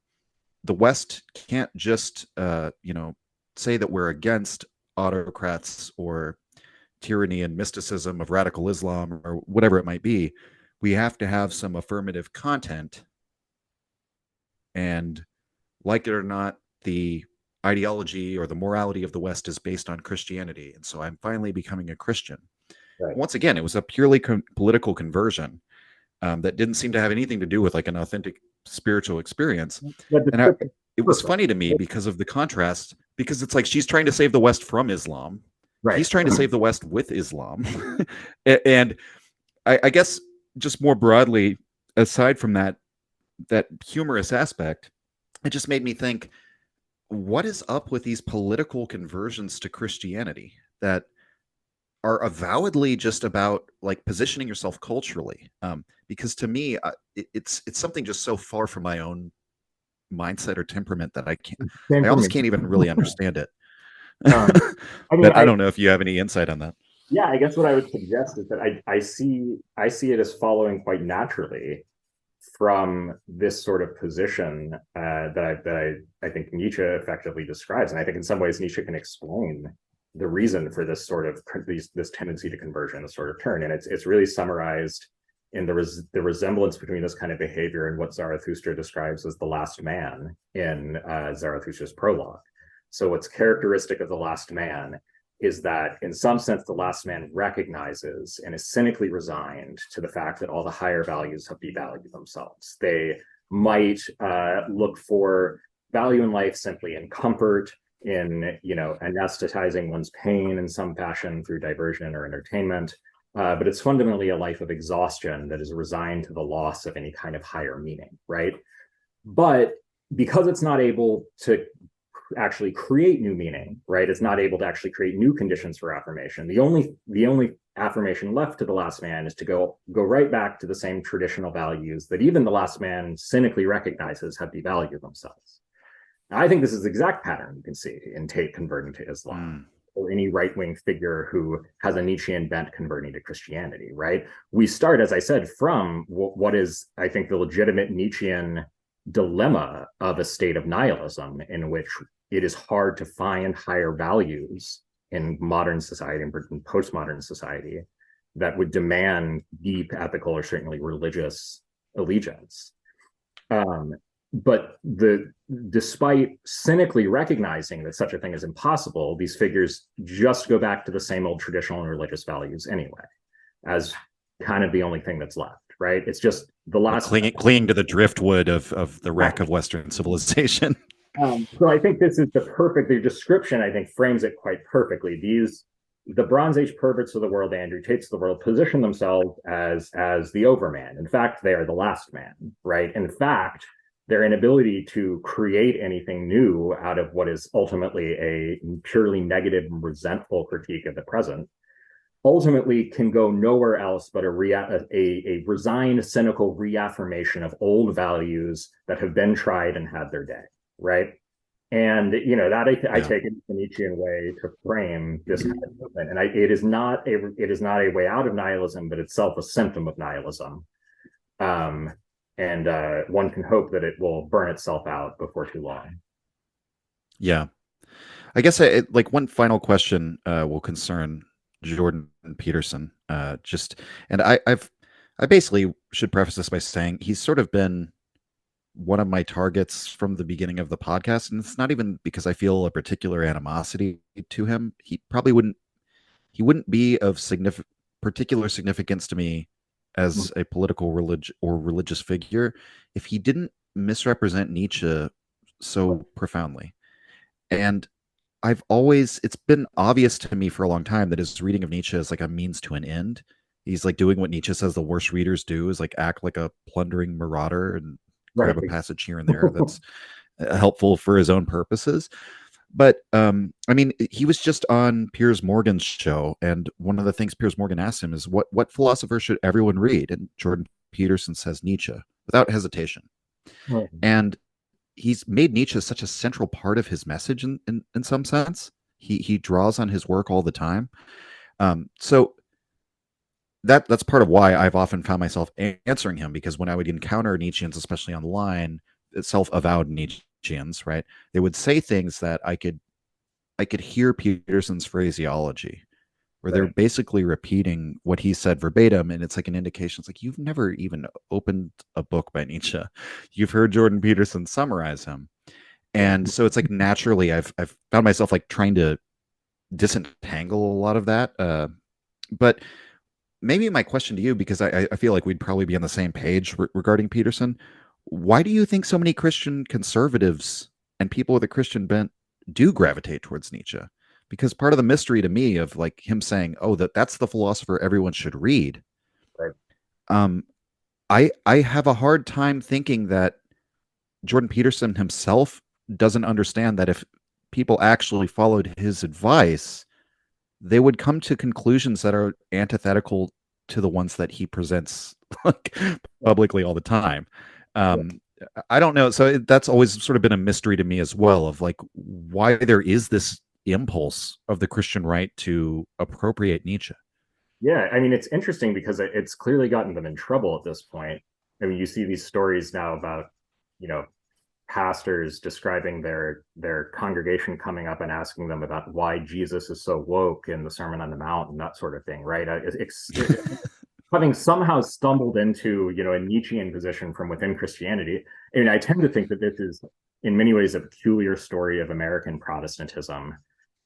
the West can't just, say that we're against autocrats or tyranny and mysticism of radical Islam or whatever it might be. We have to have some affirmative content. And like it or not, the ideology or the morality of the West is based on Christianity. And so I'm finally becoming a Christian. Right. Once again, it was a purely political conversion that didn't seem to have anything to do with like an authentic spiritual experience. And it was funny to me because of the contrast, because it's like she's trying to save the West from Islam. Right. He's trying to save the West with Islam. And I guess just more broadly, aside from that humorous aspect, it just made me think, what is up with these political conversions to Christianity that are avowedly just about like positioning yourself culturally? Because to me, it's something just so far from my own mindset or temperament that I almost can't even really understand it. But I don't know if you have any insight on that. Yeah, I guess what I would suggest is that I see it as following quite naturally from this sort of position that I think Nietzsche effectively describes, and I think in some ways Nietzsche can explain the reason for this sort of this tendency to conversion, this sort of turn, and it's really summarized in the resemblance between this kind of behavior and what Zarathustra describes as the last man in Zarathustra's prologue. So what's characteristic of the last man is that in some sense, the last man recognizes and is cynically resigned to the fact that all the higher values have devalued themselves. They might look for value in life simply in comfort, in anesthetizing one's pain in some fashion through diversion or entertainment. But it's fundamentally a life of exhaustion that is resigned to the loss of any kind of higher meaning, right? But because it's not able to actually create new meaning, right? It's not able to actually create new conditions for affirmation. The only affirmation left to the last man is to go right back to the same traditional values that even the last man cynically recognizes have devalued themselves. Now, I think this is the exact pattern you can see in Tate converting to Islam, or any right-wing figure who has a Nietzschean bent converting to Christianity, right? We start, as I said, from what is, I think, the legitimate Nietzschean dilemma of a state of nihilism in which it is hard to find higher values in modern society and postmodern society that would demand deep ethical or certainly religious allegiance. But despite cynically recognizing that such a thing is impossible, these figures just go back to the same old traditional and religious values anyway, as kind of the only thing that's left, right? It's just the last clinging to the driftwood of the wreck of Western civilization. So I think this is the description, I think, frames it quite perfectly. the Bronze Age perverts of the world, the Andrew Tates of the world, position themselves as the overman. In fact, they are the last man, right? In fact, their inability to create anything new out of what is ultimately a purely negative and resentful critique of the present ultimately can go nowhere else but a resigned, cynical reaffirmation of old values that have been tried and had their day, right? And that I Yeah. take it the Nietzschean way to frame this kind of movement. And it is not a way out of nihilism, but itself a symptom of nihilism. Um, and one can hope that it will burn itself out before too long. Yeah. I guess like one final question will concern Jordan Peterson. And I basically should preface this by saying he's sort of been one of my targets from the beginning of the podcast, and it's not even because I feel a particular animosity to him. He wouldn't be of particular significance to me as a political religious figure if he didn't misrepresent Nietzsche so profoundly. And it's been obvious to me for a long time that his reading of Nietzsche is like a means to an end. He's like doing what Nietzsche says the worst readers do, is like act like a plundering marauder and Right. grab a passage here and there that's helpful for his own purposes. But I mean, he was just on Piers Morgan's show, and one of the things Piers Morgan asked him is, what philosopher should everyone read? And Jordan Peterson says Nietzsche without hesitation. Mhm. And he's made Nietzsche such a central part of his message in some sense. He draws on his work all the time. So that's part of why I've often found myself answering him, because when I would encounter Nietzscheans, especially online, self-avowed Nietzscheans, right, they would say things that I could hear Peterson's phraseology, where they're Right. basically repeating what he said verbatim, and it's like an indication. It's like, you've never even opened a book by Nietzsche. You've heard Jordan Peterson summarize him. Yeah. And so it's like naturally I've found myself like trying to disentangle a lot of that. But maybe my question to you, because I feel like we'd probably be on the same page regarding Peterson. Why do you think so many Christian conservatives and people with a Christian bent do gravitate towards Nietzsche? Because part of the mystery to me of like him saying, "Oh, that's the philosopher everyone should read," Right. um, I have a hard time thinking that Jordan Peterson himself doesn't understand that if people actually followed his advice, they would come to conclusions that are antithetical to the ones that he presents like publicly all the time. Yeah. Um, I don't know. So that's always sort of been a mystery to me as well, of like why there is this impulse of the Christian right to appropriate Nietzsche. Yeah, I mean, it's interesting because it's clearly gotten them in trouble at this point. I mean, you see these stories now about, you know, pastors describing their congregation coming up and asking them about why Jesus is so woke in the Sermon on the Mount and that sort of thing, right? Having somehow stumbled into, a Nietzschean position from within Christianity. I mean, I tend to think that this is in many ways a peculiar story of American Protestantism,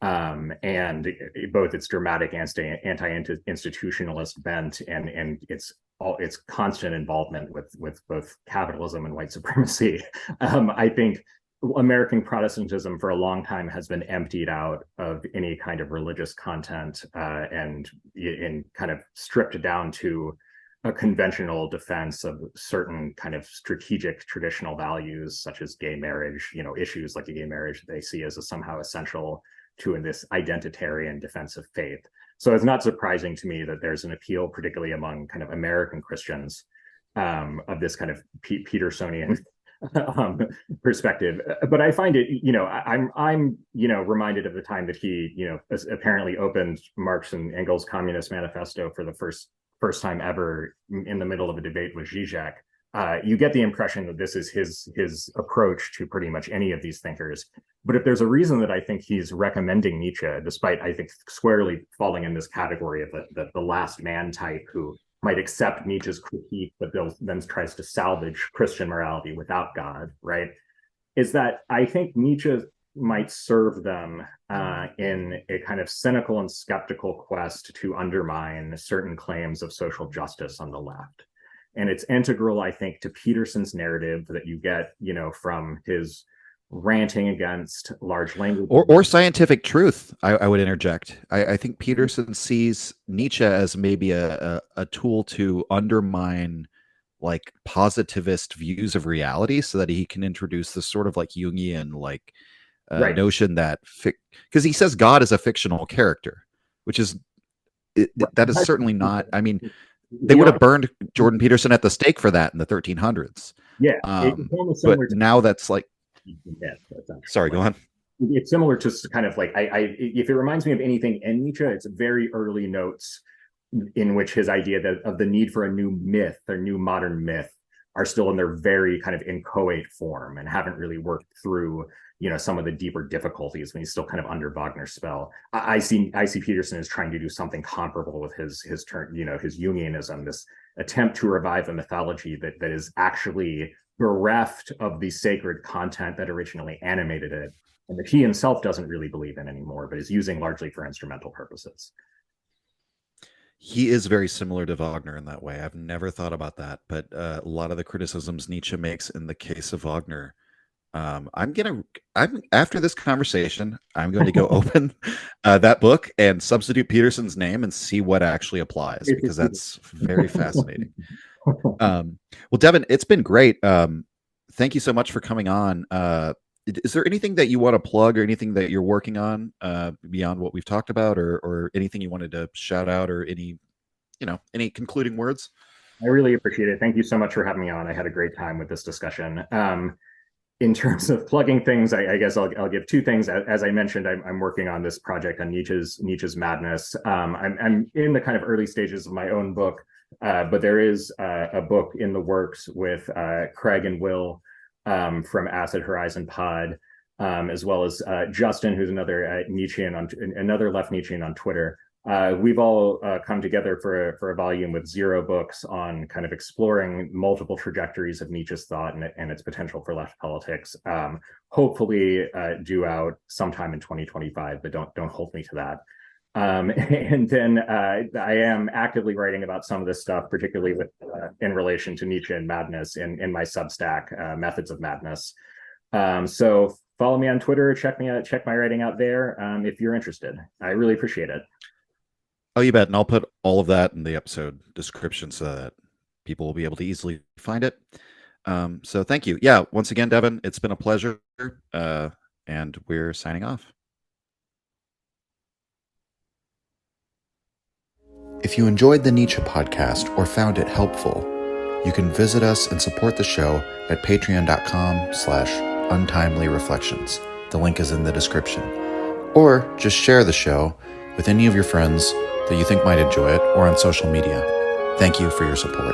and both its dramatic anti-institutionalist bent and its constant involvement with both capitalism and white supremacy. I think American Protestantism for a long time has been emptied out of any kind of religious content, and kind of stripped down to a conventional defense of certain kind of strategic traditional values, such as gay marriage, issues like a gay marriage they see as somehow essential to in this identitarian defense of faith. So it's not surprising to me that there's an appeal, particularly among kind of American Christians, of this kind of Petersonian um, perspective. But I find it, I'm reminded of the time that he, apparently opened Marx and Engels' Communist Manifesto for the first time ever in the middle of a debate with Zizek. You get the impression that this is his approach to pretty much any of these thinkers. But if there's a reason that I think he's recommending Nietzsche, despite I think squarely falling in this category of the last man type who might accept Nietzsche's critique, but then tries to salvage Christian morality without God, right? Is that I think Nietzsche might serve them in a kind of cynical and skeptical quest to undermine certain claims of social justice on the left. And it's integral, I think, to Peterson's narrative that you get, from his ranting against large language. Or scientific truth. I would interject. I think Peterson sees Nietzsche as maybe a tool to undermine like positivist views of reality, so that he can introduce this sort of like Jungian like Right. notion that because he says God is a fictional character, which is that is certainly not. I mean, they You would know, have burned Jordan Peterson at the stake for that in the 1300s. yeah, it's almost But similar to now that's like, myth, sorry, go essentially. on. It's similar to kind of like if it reminds me of anything in Nietzsche, it's very early notes in which his idea that of the need for a new myth or new modern myth are still in their very kind of inchoate form and haven't really worked through some of the deeper difficulties when he's still kind of under Wagner's spell. I see Peterson as trying to do something comparable with his turn, his Jungianism, this attempt to revive a mythology that is actually bereft of the sacred content that originally animated it, and that he himself doesn't really believe in anymore, but is using largely for instrumental purposes. He is very similar to Wagner in that way. I've never thought about that, but a lot of the criticisms Nietzsche makes in the case of Wagner, I'm after this conversation, I'm going to go open that book and substitute Peterson's name and see what actually applies, because that's very fascinating. Well, Devin, it's been great. Thank you so much for coming on. Is there anything that you want to plug or anything that you're working on beyond what we've talked about, or anything you wanted to shout out, or any concluding words? I really appreciate it. Thank you so much for having me on. I had a great time with this discussion. In terms of plugging things, I guess I'll give two things. As I mentioned, I'm working on this project on Nietzsche's madness. I'm in the kind of early stages of my own book, but there is a book in the works with Craig and Will from Acid Horizon Pod, as well as Justin, who's another Nietzschean another left Nietzschean on Twitter. We've all come together for a volume with 0 books on kind of exploring multiple trajectories of Nietzsche's thought and its potential for left politics. Hopefully due out sometime in 2025, but don't hold me to that. And then I am actively writing about some of this stuff, particularly with in relation to Nietzsche and madness in my Substack, Methods of Madness. So follow me on Twitter, check my writing out there if you're interested. I really appreciate it. Oh, you bet. And I'll put all of that in the episode description so that people will be able to easily find it. So thank you. Yeah, once again, Devin, it's been a pleasure. And we're signing off. If you enjoyed the Nietzsche podcast or found it helpful, you can visit us and support the show at patreon.com/untimely-reflections. The link is in the description. Or just share the show with any of your friends that you think might enjoy it, or on social media. Thank you for your support.